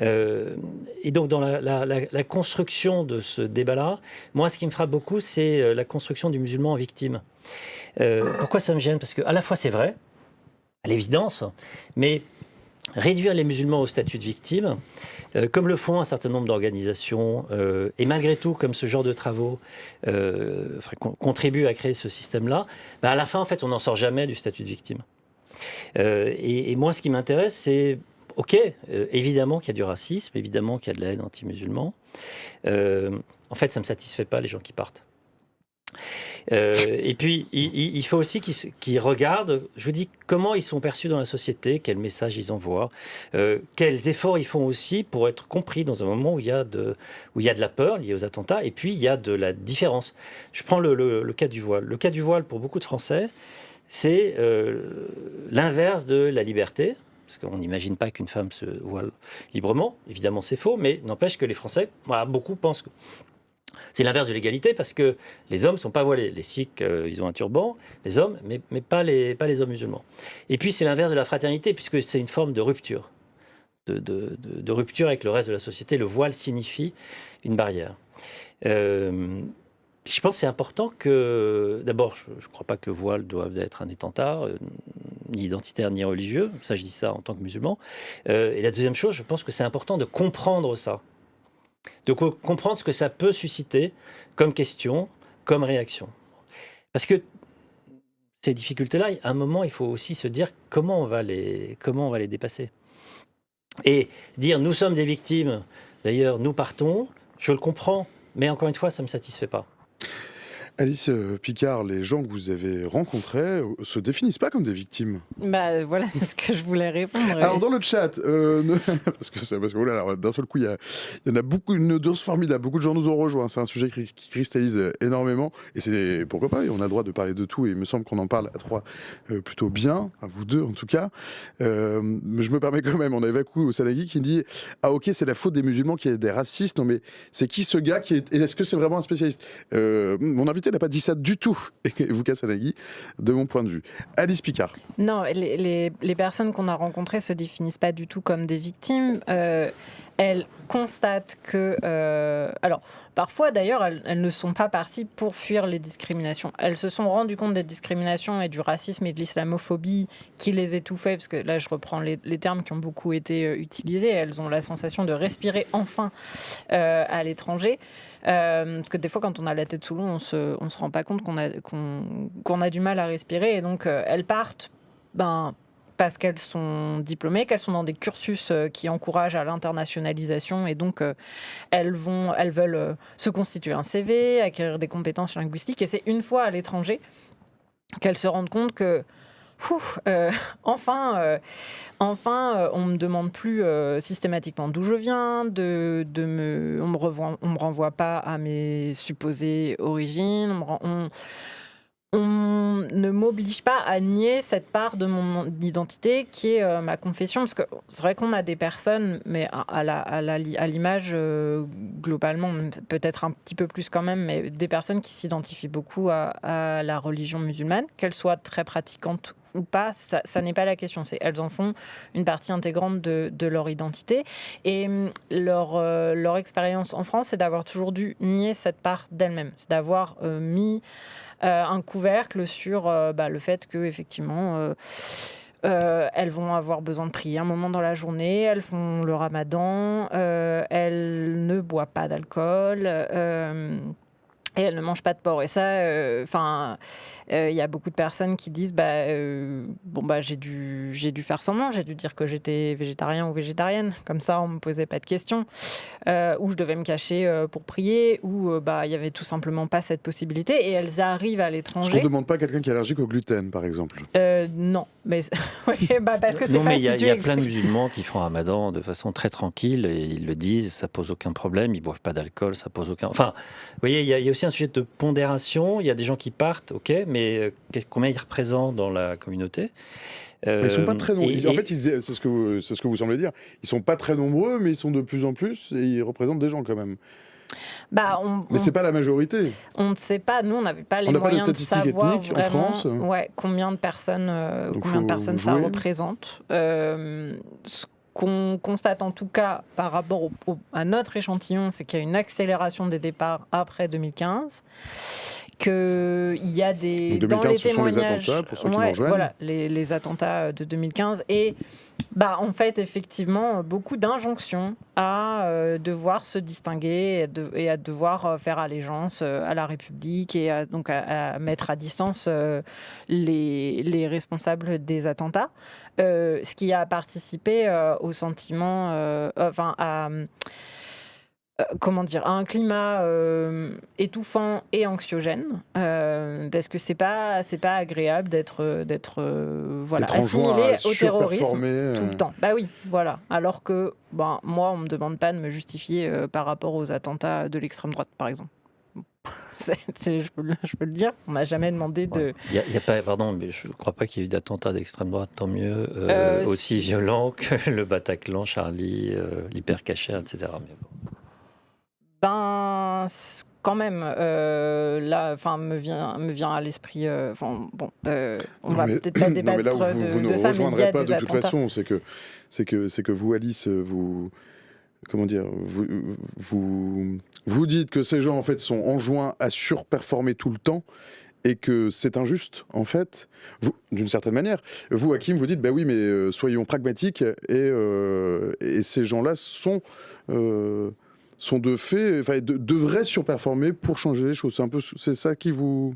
Et donc dans la construction de ce débat-là, moi ce qui me frappe beaucoup, c'est la construction du musulman en victime. Pourquoi ça me gêne ? Parce qu'à la fois c'est vrai, à l'évidence, mais réduire les musulmans au statut de victime, comme le font un certain nombre d'organisations, et malgré tout, comme ce genre de travaux contribuent à créer ce système-là, à la fin, en fait, on n'en sort jamais du statut de victime. Et moi, ce qui m'intéresse, c'est ok, évidemment qu'il y a du racisme, évidemment qu'il y a de la haine anti-musulman. En fait, ça ne me satisfait pas, les gens qui partent. Et puis, il faut aussi qu'ils regardent, je vous dis, comment ils sont perçus dans la société, quels messages ils envoient, quels efforts ils font aussi pour être compris dans un moment où il y a de la peur liée aux attentats, et puis il y a de la différence. Je prends le cas du voile. Le cas du voile, pour beaucoup de Français, c'est l'inverse de la liberté. Parce qu'on n'imagine pas qu'une femme se voile librement. Évidemment, c'est faux, mais n'empêche que les Français, beaucoup pensent que c'est l'inverse de l'égalité, parce que les hommes ne sont pas voilés. Les Sikhs, ils ont un turban, les hommes, mais pas les hommes musulmans. Et puis, c'est l'inverse de la fraternité, puisque c'est une forme de rupture, de rupture avec le reste de la société. Le voile signifie une barrière. Je pense que c'est important que... D'abord, je ne crois pas que le voile doive être un étendard, ni identitaire, ni religieux. Ça, je dis ça en tant que musulman. Et la deuxième chose, je pense que c'est important de comprendre ça. De comprendre ce que ça peut susciter comme question, comme réaction. Parce que ces difficultés-là, à un moment, il faut aussi se dire comment on va les dépasser. Et dire nous sommes des victimes, d'ailleurs nous partons, je le comprends, mais encore une fois, ça ne me satisfait pas. Alice Picard, les gens que vous avez rencontrés se définissent pas comme des victimes. Bah voilà, c'est ce que je voulais répondre. Alors dans le chat, parce que oh là là, d'un seul coup, il y en a beaucoup, une audience formidable, beaucoup de gens nous ont rejoints, c'est un sujet qui cristallise énormément, et c'est pourquoi pas, et on a le droit de parler de tout, et il me semble qu'on en parle à trois plutôt bien, à vous deux en tout cas. Mais je me permets quand même, on a Evakou au Sanagui qui dit « Ah ok, c'est la faute des musulmans qui est des racistes, non mais c'est qui ce gars qui est... Est-ce que c'est vraiment un spécialiste ?» Mon invité n'a pas dit ça du tout, Evouka Sanagui, de mon point de vue. Alice Picard. Non, les personnes qu'on a rencontrées se définissent pas du tout comme des victimes. Elles constatent que... alors, parfois d'ailleurs, elles ne sont pas parties pour fuir les discriminations. Elles se sont rendues compte des discriminations et du racisme et de l'islamophobie qui les étouffaient, parce que là, je reprends les termes qui ont beaucoup été utilisés. Elles ont la sensation de respirer enfin à l'étranger. Parce que des fois, quand on a la tête sous l'eau, on se rend pas compte qu'on a du mal à respirer. Et donc, elles partent parce qu'elles sont diplômées, qu'elles sont dans des cursus qui encouragent à l'internationalisation. Et donc, elles veulent se constituer un CV, acquérir des compétences linguistiques. Et c'est une fois à l'étranger qu'elles se rendent compte que enfin, on me demande plus systématiquement d'où je viens, on me renvoie pas à mes supposées origines, on ne m'oblige pas à nier cette part de mon identité qui est ma confession, parce que c'est vrai qu'on a des personnes, mais à l'image globalement, peut-être un petit peu plus quand même, mais des personnes qui s'identifient beaucoup à la religion musulmane, qu'elles soient très pratiquantes ou pas, ça n'est pas la question. Elles en font une partie intégrante de leur identité. Et leur expérience en France, c'est d'avoir toujours dû nier cette part d'elles-mêmes. C'est d'avoir mis un couvercle sur le fait qu'effectivement, elles vont avoir besoin de prier un moment dans la journée, elles font le ramadan, elles ne boivent pas d'alcool. Et elles ne mangent pas de porc. Et ça, il y a beaucoup de personnes qui disent j'ai dû faire semblant, j'ai dû dire que j'étais végétarien ou végétarienne. Comme ça, on me posait pas de questions. Ou je devais me cacher pour prier, ou il y avait tout simplement pas cette possibilité. Et elles arrivent à l'étranger. Est-ce qu'on demande pas à quelqu'un qui est allergique au gluten, par exemple? Non, mais parce que c'est non, pas mais il y a plein de musulmans qui font Ramadan de façon très tranquille et ils le disent, ça pose aucun problème. Ils boivent pas d'alcool, ça pose aucun. Enfin, vous voyez, il y a aussi un sujet de pondération. Il y a des gens qui partent, ok, mais combien ils représentent dans la communauté? Ils sont pas très nombreux. En fait, c'est ce que vous semblez dire. Ils sont pas très nombreux, mais ils sont de plus en plus et ils représentent des gens quand même. Mais c'est pas la majorité. On ne sait pas. Nous, on n'avait pas les moyens de savoir ethniques en France. Combien de personnes, ça représente. Ce qu'on constate en tout cas par rapport à notre échantillon, c'est qu'il y a une accélération des départs après 2015. Qu'il y a des... Donc 2015, dans les témoignages, ce sont les attentats, pour ceux qui nous rejoignent. Voilà, les attentats de 2015. Et en fait, effectivement, beaucoup d'injonctions à devoir se distinguer et à devoir faire allégeance à la République et à mettre à distance les responsables des attentats. Ce qui a participé au sentiment... à un climat étouffant et anxiogène, parce que c'est pas agréable d'être assimilé au terrorisme tout le temps. Bah oui, voilà. Alors que moi, on me demande pas de me justifier par rapport aux attentats de l'extrême droite, par exemple. Je peux le dire. On m'a jamais demandé de. Il y a pas, pardon, mais je ne crois pas qu'il y ait eu d'attentats d'extrême droite, tant mieux, aussi violents que le Bataclan, Charlie, l'Hypercacher, etc. Mais bon. Quand même, là, me vient à l'esprit. On va peut-être pas débattre de ça, mais vous ne rejoindrez pas de toute façon. C'est que vous, Alice, vous dites que ces gens en fait sont enjoints à surperformer tout le temps. Et que c'est injuste, en fait, d'une certaine manière. Vous, Hakim, vous dites, oui, mais soyons pragmatiques, et ces gens-là sont de fait, devraient surperformer pour changer les choses. C'est ça qui vous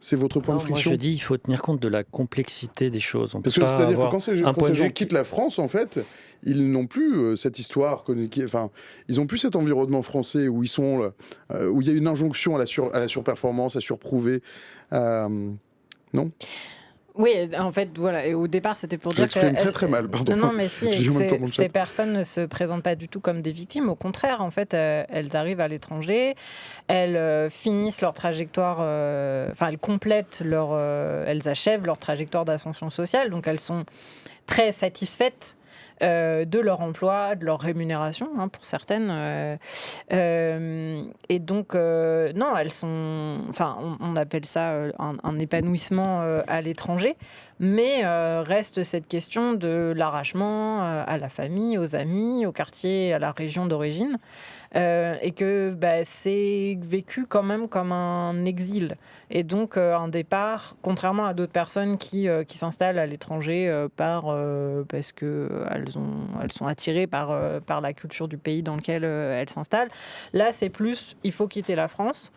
C'est votre point de Moi, friction? je dis il faut tenir compte de la complexité des choses. On Parce peut que pas c'est-à-dire que avoir quand ces, un quand point ces de gens vue quittent la France, en fait, ils n'ont plus cette histoire, enfin, ils n'ont plus cet environnement français où ils sont, où il y a une injonction à la surperformance, à surprouver. Non? Oui, en fait, voilà. Et au départ, c'était pour Je dire que l'exprime très très mal, pardon. non, mais si, Je et lis que en même temps dans le chat. ces personnes ne se présentent pas du tout comme des victimes. Au contraire, en fait, elles arrivent à l'étranger, elles finissent leur trajectoire, enfin, elles complètent elles achèvent leur trajectoire d'ascension sociale. Donc, elles sont très satisfaites de leur emploi, de leur rémunération, hein, pour certaines. Et donc, non, elles sont... Enfin, on appelle ça un épanouissement à l'étranger, mais reste cette question de l'arrachement à la famille, aux amis, au quartier, à la région d'origine. Et que c'est vécu quand même comme un exil. Et donc un départ, contrairement à d'autres personnes qui s'installent à l'étranger parce qu'elles sont attirées par la culture du pays dans lequel elles s'installent. Là, c'est plus, il faut quitter la France.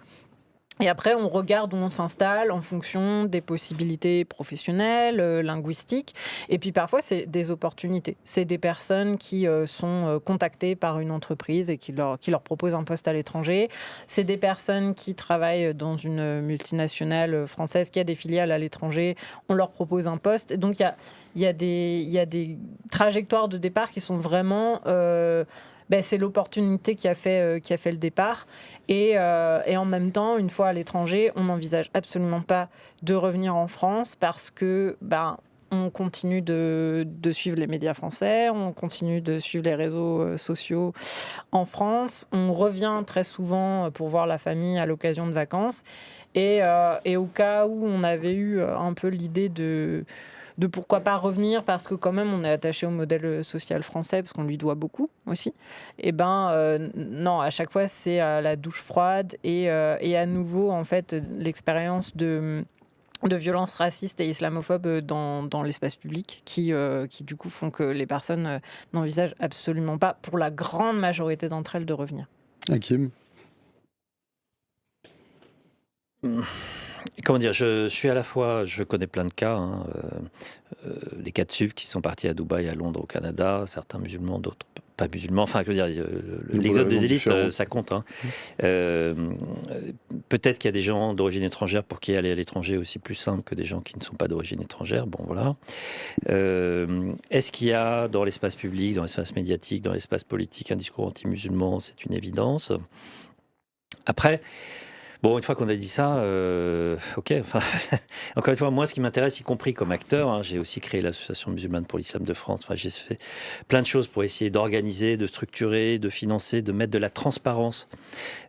Et après, on regarde où on s'installe en fonction des possibilités professionnelles, linguistiques. Et puis parfois, c'est des opportunités. C'est des personnes qui sont contactées par une entreprise et qui leur propose un poste à l'étranger. C'est des personnes qui travaillent dans une multinationale française qui a des filiales à l'étranger. On leur propose un poste. Et donc, il y a des trajectoires de départ qui sont vraiment... c'est l'opportunité qui a fait le départ. Et en même temps, une fois à l'étranger, on n'envisage absolument pas de revenir en France parce que on continue de suivre les médias français, on continue de suivre les réseaux sociaux en France. On revient très souvent pour voir la famille à l'occasion de vacances. Et au cas où on avait eu un peu l'idée de pourquoi pas revenir, parce que quand même on est attaché au modèle social français, parce qu'on lui doit beaucoup aussi, et non, à chaque fois c'est la douche froide et à nouveau en fait l'expérience de violences racistes et islamophobes dans l'espace public qui du coup font que les personnes n'envisagent absolument pas, pour la grande majorité d'entre elles, de revenir. Hakim? Comment dire, je connais plein de cas, des cas de sub qui sont partis à Dubaï, à Londres, au Canada, certains musulmans, d'autres pas musulmans. Enfin, je veux dire, l'exode des élites, ça compte. Peut-être qu'il y a des gens d'origine étrangère pour qui aller à l'étranger est aussi plus simple que des gens qui ne sont pas d'origine étrangère. Bon, voilà. Est-ce qu'il y a dans l'espace public, dans l'espace médiatique, dans l'espace politique, un discours anti-musulman? C'est une évidence. Après... Bon, une fois qu'on a dit ça, ok. Enfin, encore une fois, moi, ce qui m'intéresse, y compris comme acteur, j'ai aussi créé l'Association musulmane pour l'islam de France. Enfin, j'ai fait plein de choses pour essayer d'organiser, de structurer, de financer, de mettre de la transparence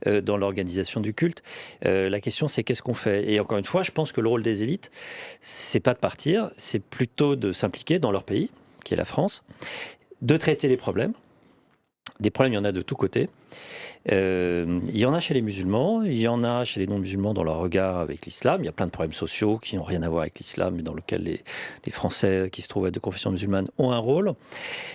dans l'organisation du culte. La question, c'est qu'est-ce qu'on fait? Et encore une fois, je pense que le rôle des élites, c'est pas de partir, c'est plutôt de s'impliquer dans leur pays, qui est la France, de traiter les problèmes. Des problèmes, il y en a de tous côtés. Il y en a chez les musulmans, il y en a chez les non-musulmans dans leur regard avec l'islam. Il y a plein de problèmes sociaux qui n'ont rien à voir avec l'islam, mais dans lesquels les Français qui se trouvent être de confession musulmane ont un rôle.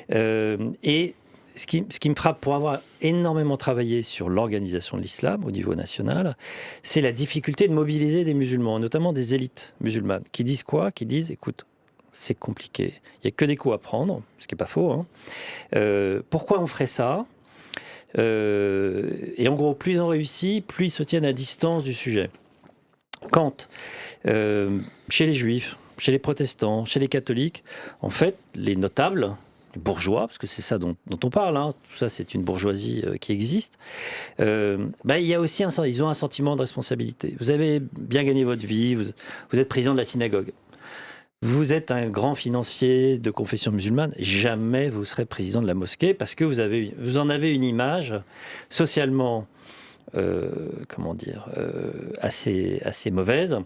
Et ce qui me frappe, pour avoir énormément travaillé sur l'organisation de l'islam au niveau national, c'est la difficulté de mobiliser des musulmans, notamment des élites musulmanes, qui disent quoi? Qui disent, écoute, c'est compliqué, il n'y a que des coups à prendre, ce qui n'est pas faux. Pourquoi on ferait ça? Et en gros, plus ils ont réussi, plus ils se tiennent à distance du sujet. Quand, chez les juifs, chez les protestants, chez les catholiques, en fait, les notables, les bourgeois, parce que c'est ça dont on parle, tout ça c'est une bourgeoisie qui existe, il y a aussi ils ont un sentiment de responsabilité. Vous avez bien gagné votre vie, vous êtes président de la synagogue. Vous êtes un grand financier de confession musulmane, jamais vous serez président de la mosquée parce que vous en avez une image socialement, assez mauvaise.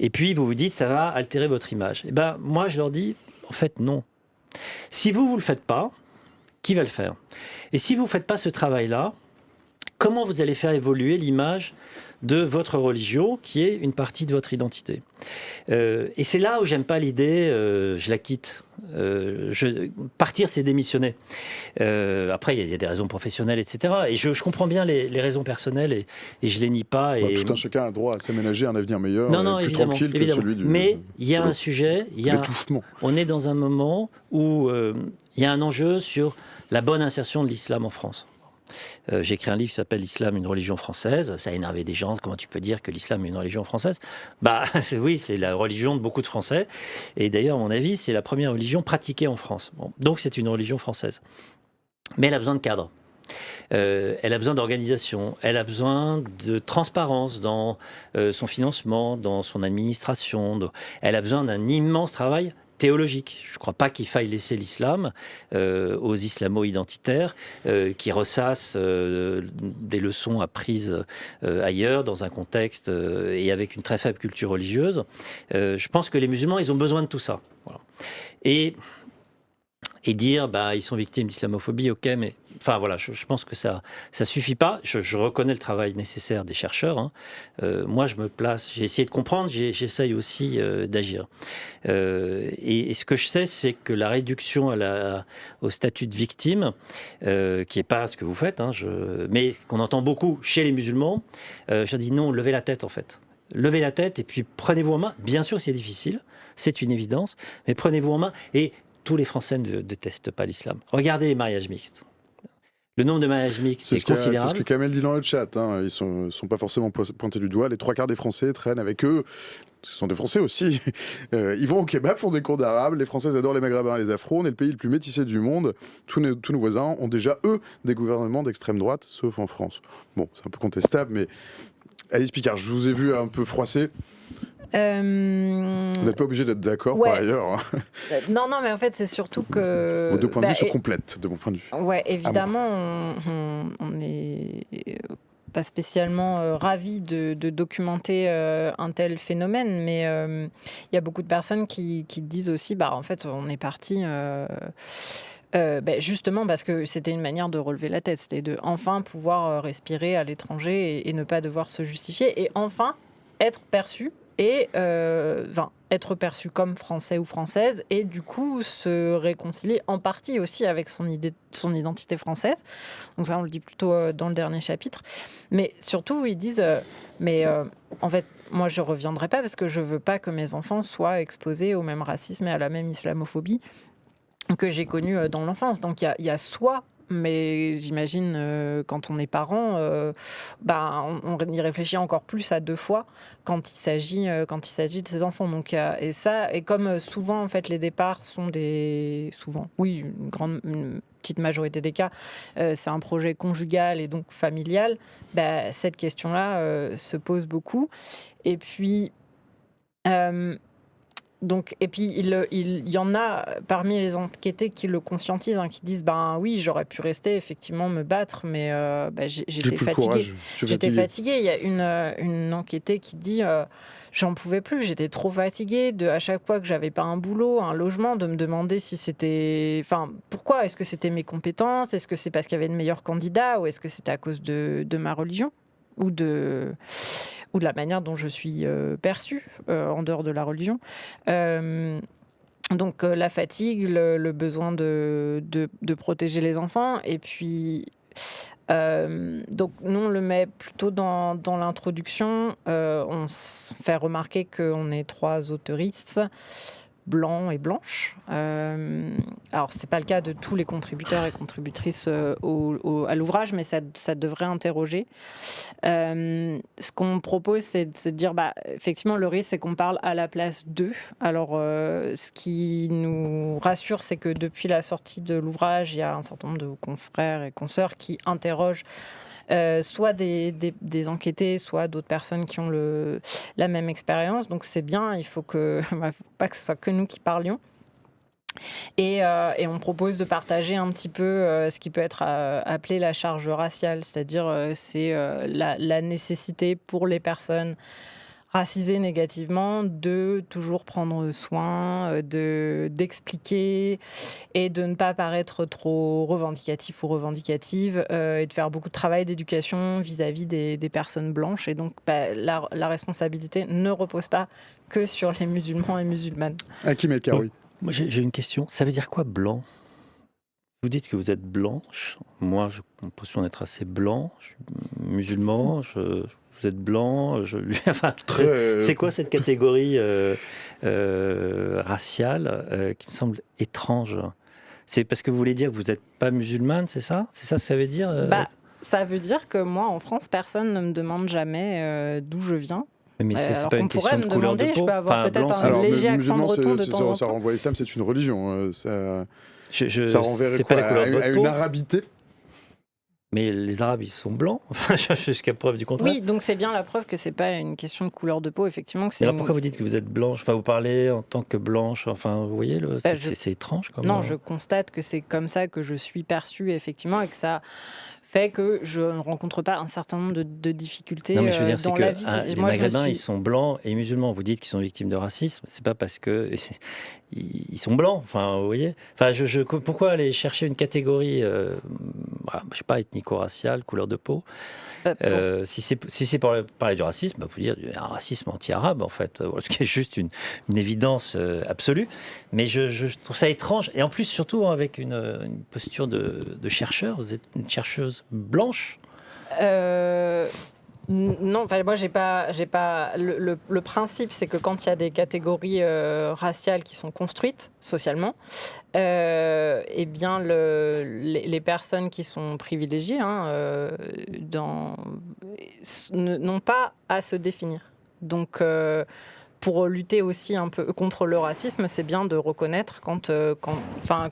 Et puis vous vous dites ça va altérer votre image. Et moi je leur dis en fait non. Si vous le faites pas, qui va le faire? Et si vous faites pas ce travail-là, comment vous allez faire évoluer l'image de votre religion, qui est une partie de votre identité. Et c'est là où j'aime pas l'idée, je la quitte. Partir, c'est démissionner. Après, il y a des raisons professionnelles, etc. Et je comprends bien les raisons personnelles et je les nie pas. Et... Tout un chacun a droit à s'aménager un avenir meilleur, non, plus évidemment, tranquille évidemment. que celui du... Mais il y a un sujet, l'étouffement. On est dans un moment où il y a un enjeu sur la bonne insertion de l'islam en France. J'ai écrit un livre qui s'appelle «L'islam, une religion française». Ça a énervé des gens. Comment tu peux dire que l'islam est une religion française ? Oui, c'est la religion de beaucoup de Français. Et d'ailleurs, à mon avis, c'est la première religion pratiquée en France. Bon, donc c'est une religion française. Mais elle a besoin de cadre. Elle a besoin d'organisation. Elle a besoin de transparence dans son financement, dans son administration. Elle a besoin d'un immense travail théologique. Je ne crois pas qu'il faille laisser l'islam aux islamo-identitaires qui ressassent des leçons apprises ailleurs, dans un contexte et avec une très faible culture religieuse. Je pense que les musulmans, ils ont besoin de tout ça. Voilà. Et dire, ils sont victimes d'islamophobie, ok, mais enfin voilà, je pense que ça suffit pas. Je reconnais le travail nécessaire des chercheurs. Hein. Moi, je me place, j'ai essayé de comprendre, j'essaye aussi d'agir. Et ce que je sais, c'est que la réduction au statut de victime, qui n'est pas ce que vous faites, mais qu'on entend beaucoup chez les musulmans, je dis non, levez la tête en fait. Levez la tête et puis prenez-vous en main. Bien sûr, c'est difficile, c'est une évidence, mais prenez-vous en main et tous les Français ne détestent pas l'islam. Regardez les mariages mixtes. Le nombre de mariages mixtes est considérable. C'est ce que Kamel dit dans le chat. Hein. Ils sont pas forcément pointés du doigt. Les 3/4 des Français traînent avec eux. Ce sont des Français aussi. Ils vont au kebab, font des cours d'arabe. Les Français adorent les Maghrébins et les Afros. On est le pays le plus métissé du monde. Tous nos voisins ont déjà, eux, des gouvernements d'extrême droite, sauf en France. Bon, c'est un peu contestable, mais... Alice Picard, je vous ai vu un peu froissé. Vous n'êtes pas obligé d'être d'accord par ailleurs. Non, mais en fait, c'est surtout que... Vos deux points de vue se complètent, de mon point de vue. Ouais, évidemment, on n'est pas spécialement ravis de documenter un tel phénomène, mais il y a beaucoup de personnes qui disent aussi, en fait, on est parti... justement parce que c'était une manière de relever la tête, c'était de enfin pouvoir respirer à l'étranger et ne pas devoir se justifier, et enfin être perçu être perçu comme français ou française, et du coup se réconcilier en partie aussi avec son identité française. Donc ça, on le dit plutôt dans le dernier chapitre. Mais surtout, ils disent en fait, moi je reviendrai pas parce que je veux pas que mes enfants soient exposés au même racisme et à la même islamophobie que j'ai connu dans l'enfance. Donc il y a soit, mais j'imagine quand on est parent, on y réfléchit encore plus à deux fois quand il s'agit de ses enfants. Donc et comme souvent en fait les départs sont une petite majorité des cas, c'est un projet conjugal et donc familial. Cette question-là se pose beaucoup. Et puis et puis, il y en a parmi les enquêtés qui le conscientisent, qui disent oui, j'aurais pu rester, effectivement, me battre, mais j'étais fatiguée. J'étais fatiguée. Il y a une enquêtée qui dit j'en pouvais plus, j'étais trop fatiguée à chaque fois que j'avais pas un boulot, un logement, de me demander si c'était. Enfin, pourquoi ? Est-ce que c'était mes compétences ? Est-ce que c'est parce qu'il y avait de meilleurs candidats ? Ou est-ce que c'était à cause de ma religion ? Ou de la manière dont je suis perçue en dehors de la religion. Donc la fatigue, le besoin de protéger les enfants, et puis donc nous on le met plutôt dans l'introduction. On fait remarquer qu'on est 3 auteuristes blancs et blanches. Alors, c'est pas le cas de tous les contributeurs et contributrices à l'ouvrage, mais ça devrait interroger. Ce qu'on propose, c'est de dire, effectivement, le risque, c'est qu'on parle à la place d'eux. Alors, ce qui nous rassure, c'est que depuis la sortie de l'ouvrage, il y a un certain nombre de confrères et consoeurs qui interrogent soit des enquêtés, soit d'autres personnes qui ont la même expérience. Donc c'est bien, il faut pas que ce soit que nous qui parlions. Et on propose de partager un petit peu ce qui peut être appelé la charge raciale, c'est-à-dire c'est la nécessité pour les personnes racisé négativement, de toujours prendre soin, d'expliquer et de ne pas paraître trop revendicatif ou revendicative, et de faire beaucoup de travail d'éducation vis-à-vis des personnes blanches. Et donc, la responsabilité ne repose pas que sur les musulmans et musulmanes. Hakim El Karoui. Moi, j'ai une question. Ça veut dire quoi blanc ? Vous dites que vous êtes blanche. Moi, j'ai l'impression d'être assez blanc. Je suis musulman. Vous êtes blanc. Enfin, c'est quoi cette catégorie raciale qui me semble étrange ? C'est parce que vous voulez dire que vous n'êtes pas musulmane, c'est ça ? C'est ça que ça veut dire Ça veut dire que moi, en France, personne ne me demande jamais d'où je viens. Mais c'est pas une question de couleur de peau. Je peux avoir peut-être un léger accent breton de temps en temps. Ça renvoie à l'islam, c'est une religion. Ça renverrait pas la couleur de votre à peau. une arabité. Mais les Arabes, ils sont blancs, jusqu'à preuve du contraire. Oui, donc c'est bien la preuve que c'est pas une question de couleur de peau, effectivement. Que alors pourquoi vous dites que vous êtes blanche ? Enfin, vous parlez en tant que blanche. Enfin, vous voyez, c'est étrange. Non, je constate que c'est comme ça que je suis perçue, effectivement, et que ça fait que je ne rencontre pas un certain nombre de difficultés dans la vie. Les Maghrébins, ils sont blancs et musulmans. Vous dites qu'ils sont victimes de racisme, c'est pas parce que ils sont blancs. Enfin, vous voyez. Enfin, pourquoi aller chercher une catégorie, je sais pas, ethnico-raciale, couleur de peau. Si c'est pour parler du racisme, vous dire un racisme anti-arabe, en fait, ce qui est juste une évidence absolue. Mais je trouve ça étrange. Et en plus, surtout avec une posture de chercheur. Vous êtes une chercheuse blanche. Non, enfin moi j'ai pas le principe, c'est que quand il y a des catégories raciales qui sont construites socialement, eh bien les personnes qui sont privilégiées n'ont pas à se définir. Donc pour lutter aussi un peu contre le racisme, c'est bien de reconnaître quand moi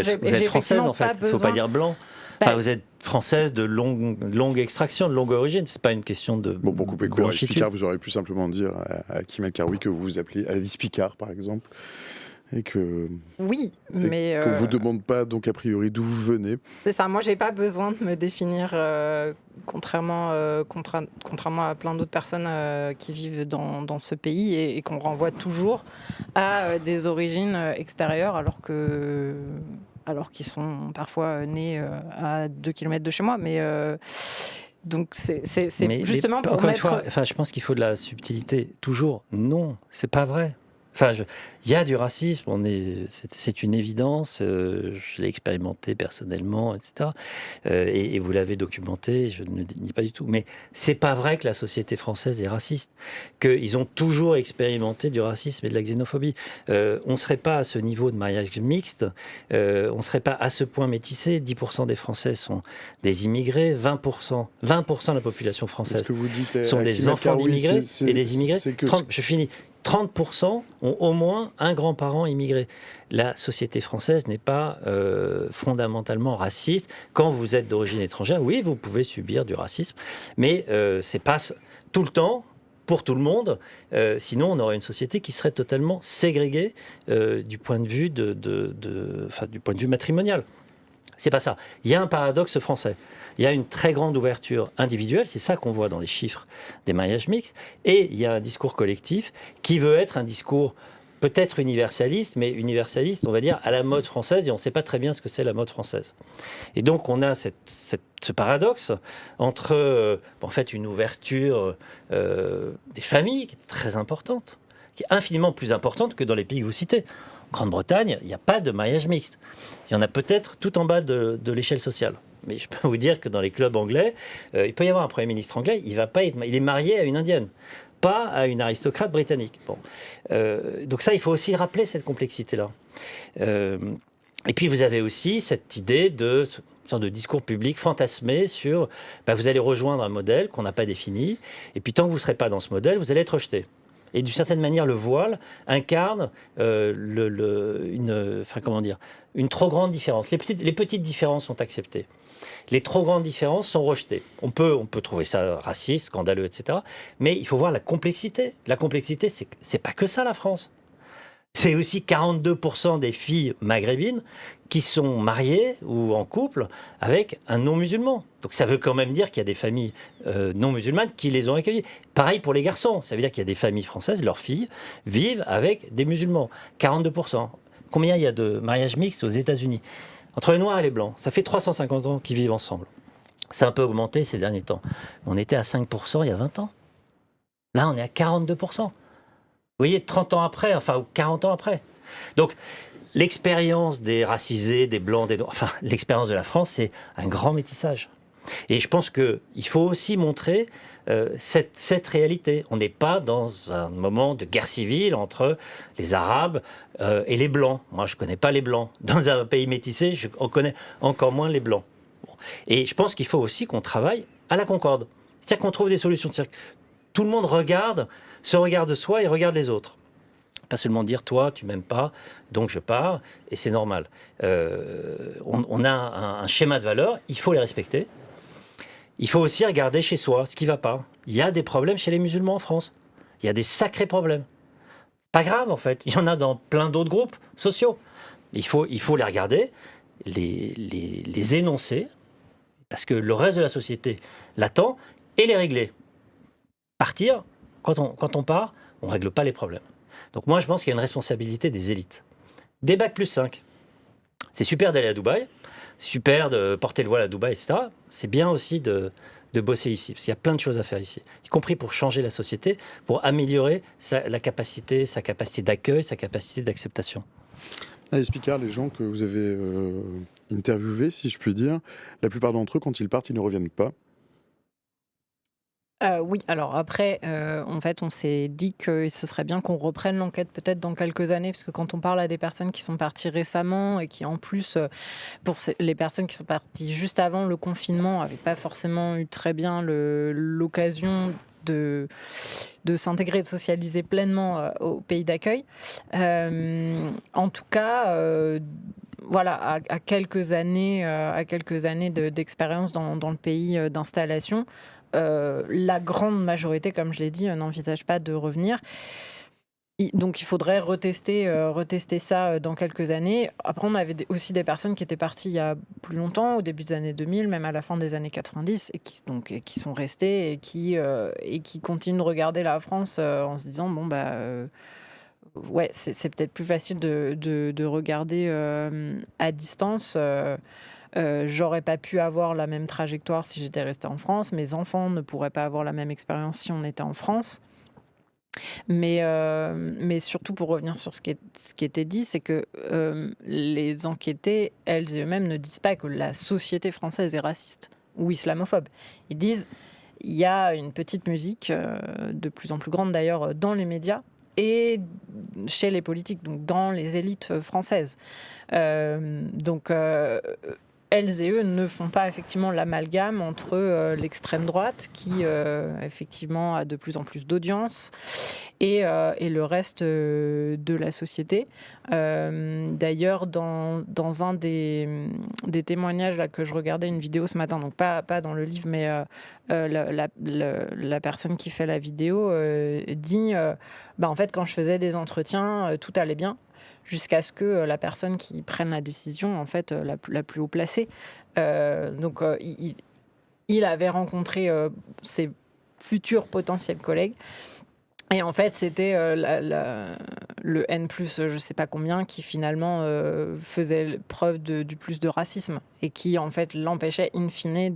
vous êtes française en fait. Il ne faut pas dire blanc. Enfin, vous êtes française de longue extraction, de longue origine. C'est pas une question de beaucoup plus court. Alice Picard, vous aurez pu simplement dire à Hakim El Karoui que vous vous appelez Alice Picard, par exemple, et que mais qu'on vous demande pas donc a priori d'où vous venez. C'est ça. Moi, j'ai pas besoin de me définir, contrairement à plein d'autres personnes qui vivent dans ce pays et qu'on renvoie toujours à des origines extérieures, alors qu'ils sont parfois nés à 2 km de chez moi. Mais donc c'est justement pour encore mettre... une fois, enfin, je pense qu'il faut de la subtilité. Toujours, non, c'est pas vrai. Enfin, il y a du racisme, c'est une évidence, je l'ai expérimenté personnellement, etc. Et vous l'avez documenté, je ne le dis pas du tout. Mais c'est pas vrai que la société française est raciste, qu'ils ont toujours expérimenté du racisme et de la xénophobie. On ne serait pas à ce niveau de mariage mixte, on ne serait pas à ce point métissé. 10% des Français sont des immigrés, 20% de la population française sont des enfants d'immigrés et des immigrés. Je finis. 30% ont au moins un grand-parent immigré. La société française n'est pas fondamentalement raciste. Quand vous êtes d'origine étrangère, oui, vous pouvez subir du racisme, mais c'est pas tout le temps, pour tout le monde. Sinon, on aurait une société qui serait totalement ségrégée du point de vue du point de vue matrimonial. C'est pas ça. Il y a un paradoxe français. Il y a une très grande ouverture individuelle, c'est ça qu'on voit dans les chiffres des mariages mixtes, et il y a un discours collectif qui veut être un discours peut-être universaliste, mais universaliste, on va dire, à la mode française, et on ne sait pas très bien ce que c'est la mode française. Et donc on a ce paradoxe entre en fait une ouverture des familles qui est très importante, qui est infiniment plus importante que dans les pays que vous citez. En Grande-Bretagne, il n'y a pas de mariage mixte. Il y en a peut-être tout en bas de l'échelle sociale. Mais je peux vous dire que dans les clubs anglais, il peut y avoir un Premier ministre anglais, il est marié à une Indienne, pas à une aristocrate britannique. Bon. Donc ça, il faut aussi rappeler cette complexité-là. Et puis vous avez aussi cette idée de sorte de discours public fantasmé sur vous allez rejoindre un modèle qu'on n'a pas défini, et puis tant que vous ne serez pas dans ce modèle, vous allez être rejeté. Et d'une certaine manière, le voile incarne une trop grande différence. Les petites différences sont acceptées. Les trop grandes différences sont rejetées. On peut trouver ça raciste, scandaleux, etc. Mais il faut voir la complexité. La complexité, c'est pas que ça, la France. C'est aussi 42% des filles maghrébines qui sont mariées ou en couple avec un non-musulman. Donc ça veut quand même dire qu'il y a des familles non musulmanes qui les ont accueillies. Pareil pour les garçons, ça veut dire qu'il y a des familles françaises, leurs filles vivent avec des musulmans. 42%. Combien il y a de mariages mixtes aux États-Unis? Entre les noirs et les blancs, ça fait 350 ans qu'ils vivent ensemble. Ça a un peu augmenté ces derniers temps. On était à 5% il y a 20 ans. Là, on est à 42%. Vous voyez, 30 ans après, enfin, ou 40 ans après. Donc, l'expérience des racisés, des blancs, des noirs, enfin, l'expérience de la France, c'est un grand métissage. Et je pense qu'il faut aussi montrer cette réalité. On n'est pas dans un moment de guerre civile entre les Arabes et les Blancs. Moi, je ne connais pas les Blancs. Dans un pays métissé, on connaît encore moins les Blancs. Bon. Et je pense qu'il faut aussi qu'on travaille à la concorde. C'est-à-dire qu'on trouve des solutions. C'est-à-dire que tout le monde se regarde soi et regarde les autres. Pas seulement dire, toi, tu m'aimes pas, donc je pars, et c'est normal. On a un schéma de valeurs, il faut les respecter. Il faut aussi regarder chez soi ce qui ne va pas. Il y a des problèmes chez les musulmans en France. Il y a des sacrés problèmes. Pas grave, en fait. Il y en a dans plein d'autres groupes sociaux. Il faut les regarder, les énoncer, parce que le reste de la société l'attend, et les régler. Partir, quand on part, on ne règle pas les problèmes. Donc moi, je pense qu'il y a une responsabilité des élites. Des Bac+5. C'est super d'aller à Dubaï, super de porter le voile à Dubaï, etc. C'est bien aussi de bosser ici, parce qu'il y a plein de choses à faire ici, y compris pour changer la société, pour améliorer sa capacité d'accueil, sa capacité d'acceptation. Anaïs Picard, les gens que vous avez interviewés, si je puis dire, la plupart d'entre eux, quand ils partent, ils ne reviennent pas. Oui, alors après, en fait, on s'est dit que ce serait bien qu'on reprenne l'enquête peut-être dans quelques années, parce que quand on parle à des personnes qui sont parties récemment et qui, en plus, pour les personnes qui sont parties juste avant le confinement, n'avaient pas forcément eu très bien l'occasion de s'intégrer, de socialiser pleinement au pays d'accueil. En tout cas, voilà, à quelques années d'expérience dans le pays d'installation, la grande majorité, comme je l'ai dit, n'envisage pas de revenir. Donc il faudrait retester ça dans quelques années. Après, on avait aussi des personnes qui étaient parties il y a plus longtemps, au début des années 2000, même à la fin des années 90, et qui sont restées et qui continuent de regarder la France en se disant, bon, ouais, c'est peut-être plus facile de regarder à distance. J'aurais pas pu avoir la même trajectoire si j'étais restée en France. Mes enfants ne pourraient pas avoir la même expérience si on était en France. Mais surtout, pour revenir sur ce qui était dit, c'est que les enquêtés, elles et eux-mêmes, ne disent pas que la société française est raciste ou islamophobe. Ils disent il y a une petite musique, de plus en plus grande d'ailleurs, dans les médias et chez les politiques, donc dans les élites françaises. Donc elles et eux ne font pas effectivement l'amalgame entre l'extrême droite, qui effectivement a de plus en plus d'audience, et le reste de la société. D'ailleurs, dans un des témoignages là, que je regardais, une vidéo ce matin, donc pas dans le livre, mais la personne qui fait la vidéo dit en fait, quand je faisais des entretiens, tout allait bien, jusqu'à ce que la personne qui prenne la décision, en fait, la plus haut placée. Donc, il avait rencontré ses futurs potentiels collègues. Et en fait, c'était le N+, je sais pas combien, qui finalement faisait preuve du plus de racisme et qui, en fait, l'empêchait, in fine,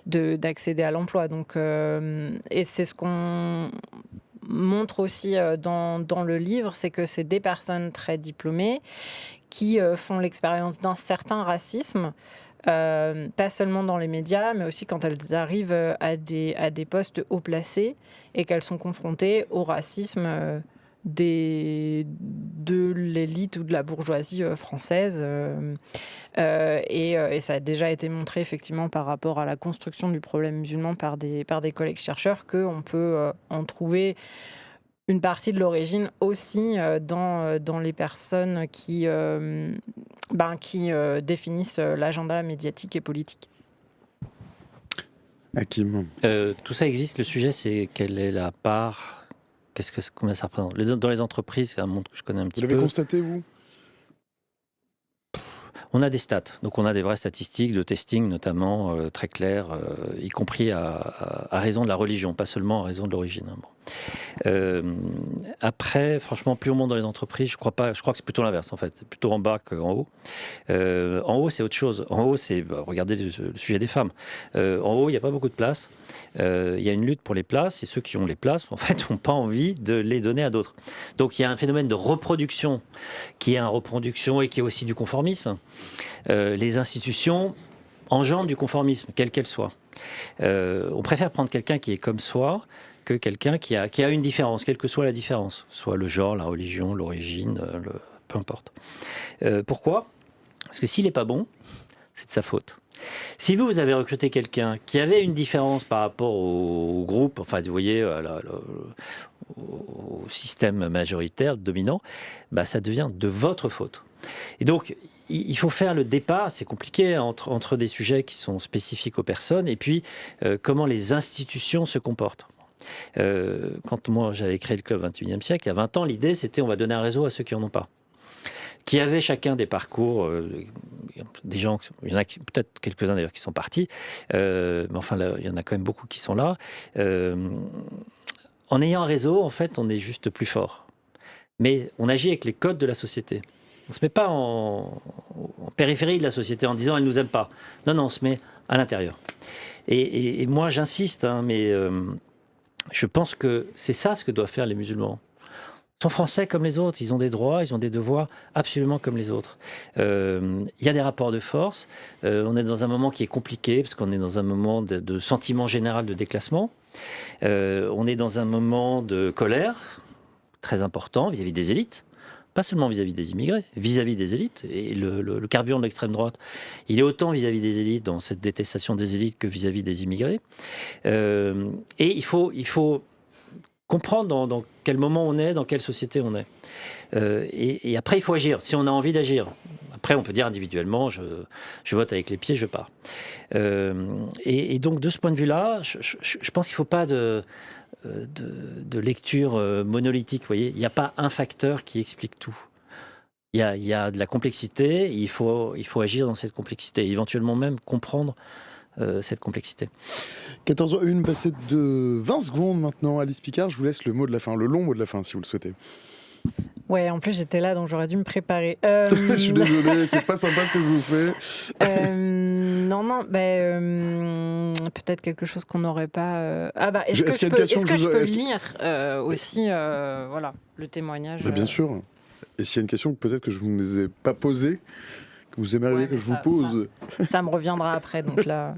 d'accéder à l'emploi. Donc, et c'est ce qu'on montre aussi dans le livre, c'est que c'est des personnes très diplômées qui font l'expérience d'un certain racisme, pas seulement dans les médias, mais aussi quand elles arrivent à des postes haut placés et qu'elles sont confrontées au racisme de l'élite ou de la bourgeoisie française. Et ça a déjà été montré effectivement par rapport à la construction du problème musulman par des collègues chercheurs qu'on peut en trouver une partie de l'origine aussi dans les personnes qui définissent l'agenda médiatique et politique. Hakim. Tout ça existe. Le sujet, c'est quelle est la part Combien ça représente? Dans les entreprises, c'est un monde que je connais un petit Vous peu. l'avez constaté, vous? On a des stats, donc on a des vraies statistiques de testing notamment, très claires, y compris à raison de la religion, pas seulement à raison de l'origine. Bon. Après, franchement, plus on monte dans les entreprises, je crois que c'est plutôt l'inverse en fait, c'est plutôt en bas qu'en haut. En haut, c'est autre chose. En haut, c'est, regardez le sujet des femmes. En haut, il n'y a pas beaucoup de place. Il y a une lutte pour les places, et ceux qui ont les places, en fait, n'ont pas envie de les donner à d'autres. Donc il y a un phénomène de reproduction qui est une reproduction et qui est aussi du conformisme. Les institutions engendrent du conformisme, quelle qu'elle soit. On préfère prendre quelqu'un qui est comme soi que quelqu'un qui a une différence, quelle que soit la différence, soit le genre, la religion, l'origine, peu importe. Pourquoi ? Parce que s'il n'est pas bon, c'est de sa faute. Si vous avez recruté quelqu'un qui avait une différence par rapport au groupe, enfin, vous voyez, au système majoritaire dominant, bah, ça devient de votre faute. Et donc, il faut faire le départ, c'est compliqué, entre des sujets qui sont spécifiques aux personnes et puis comment les institutions se comportent. Quand moi j'avais créé le club 21e siècle, il y a 20 ans, l'idée c'était on va donner un réseau à ceux qui n'en ont pas. Qui avaient chacun des parcours, des gens, il y en a peut-être quelques-uns d'ailleurs qui sont partis, mais enfin là, il y en a quand même beaucoup qui sont là. En ayant un réseau, en fait, on est juste plus fort. Mais on agit avec les codes de la société. On ne se met pas en périphérie de la société en disant elle ne nous aime pas. Non, on se met à l'intérieur. Et moi j'insiste, mais je pense que c'est ça ce que doivent faire les musulmans. Ils sont français comme les autres, ils ont des droits, ils ont des devoirs absolument comme les autres. Il y a des rapports de force, on est dans un moment qui est compliqué, parce qu'on est dans un moment de sentiment général de déclassement, on est dans un moment de colère très important vis-à-vis des élites, pas seulement vis-à-vis des immigrés, vis-à-vis des élites, et le carburant de l'extrême droite, il est autant vis-à-vis des élites, dans cette détestation des élites, que vis-à-vis des immigrés. Et il faut comprendre dans quel moment on est, dans quelle société on est. Et après, il faut agir, si on a envie d'agir. Après, on peut dire individuellement, je vote avec les pieds, je pars. Et donc, de ce point de vue-là, je pense qu'il ne faut pas de lecture monolithique. Vous voyez, il n'y a pas un facteur qui explique tout. Il y a de la complexité, il faut agir dans cette complexité, et éventuellement même comprendre cette complexité. 14h01, passé de 20 secondes maintenant. Alice Picard, je vous laisse le mot de la fin, le long mot de la fin si vous le souhaitez. Ouais, en plus j'étais là donc j'aurais dû me préparer. Je suis désolé, c'est pas sympa ce que je vous fais. Non, peut-être quelque chose qu'on n'aurait pas. Est-ce que je peux lire aussi voilà, le témoignage Bien sûr. Et s'il y a une question peut-être que je ne vous ai pas posée, que vous aimeriez que je vous pose. Ça me reviendra après, donc là.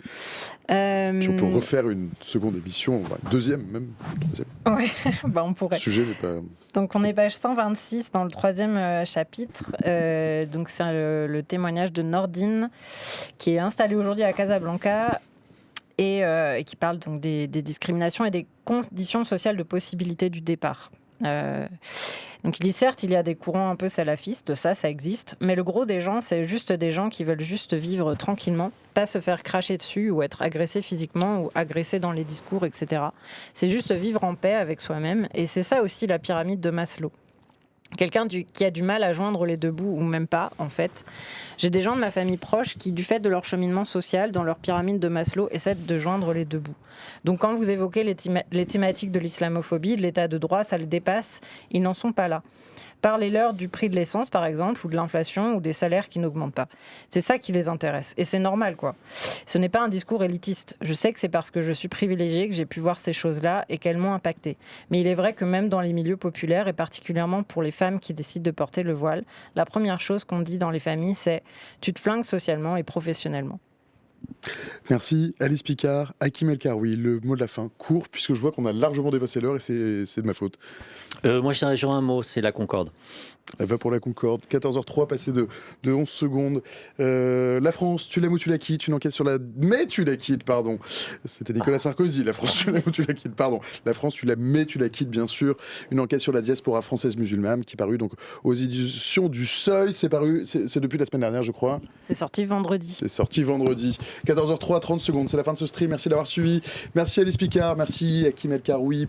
Puis on peut refaire une seconde émission, une deuxième même, troisième. Ouais, on pourrait. Le sujet n'est pas... Donc on est page 126 dans le 3e chapitre. Donc c'est le témoignage de Nordine qui est installé aujourd'hui à Casablanca et qui parle donc des discriminations et des conditions sociales de possibilité du départ. Donc il dit certes il y a des courants un peu salafistes, ça existe, mais le gros des gens c'est juste des gens qui veulent juste vivre tranquillement, pas se faire cracher dessus ou être agressés physiquement ou agressés dans les discours, etc. C'est juste vivre en paix avec soi-même, et c'est ça aussi la pyramide de Maslow. Quelqu'un qui a du mal à joindre les deux bouts, ou même pas, en fait. J'ai des gens de ma famille proche qui, du fait de leur cheminement social, dans leur pyramide de Maslow, essaient de joindre les deux bouts. Donc quand vous évoquez les thématiques de l'islamophobie, de l'état de droit, ça les dépasse, ils n'en sont pas là. Parlez-leur du prix de l'essence, par exemple, ou de l'inflation, ou des salaires qui n'augmentent pas. C'est ça qui les intéresse. Et c'est normal, quoi. Ce n'est pas un discours élitiste. Je sais que c'est parce que je suis privilégiée que j'ai pu voir ces choses-là et qu'elles m'ont impactée. Mais il est vrai que même dans les milieux populaires, et particulièrement pour les femmes qui décident de porter le voile, la première chose qu'on dit dans les familles, c'est « tu te flingues socialement et professionnellement ». Merci Alice Picard. Hakim El Karoui, le mot de la fin, court, puisque je vois qu'on a largement dépassé l'heure et c'est de ma faute. Moi, je dirais genre un mot, c'est la Concorde. Elle va pour la Concorde. 14h03, passé de 11 secondes. La France, tu l'aimes ou tu la quittes? Une enquête sur la... Mais tu la quittes, pardon. C'était Nicolas Sarkozy. La France, tu l'aimes ou tu la quittes, pardon. La France, tu l'aimes, mais tu la quittes, bien sûr. Une enquête sur la diaspora française musulmane qui est parue donc aux éditions du Seuil. C'est depuis la semaine dernière, je crois. C'est sorti vendredi. 14h03, 30 secondes. C'est la fin de ce stream. Merci d'avoir suivi. Merci Alice Picard. Merci Hakim El Karoui.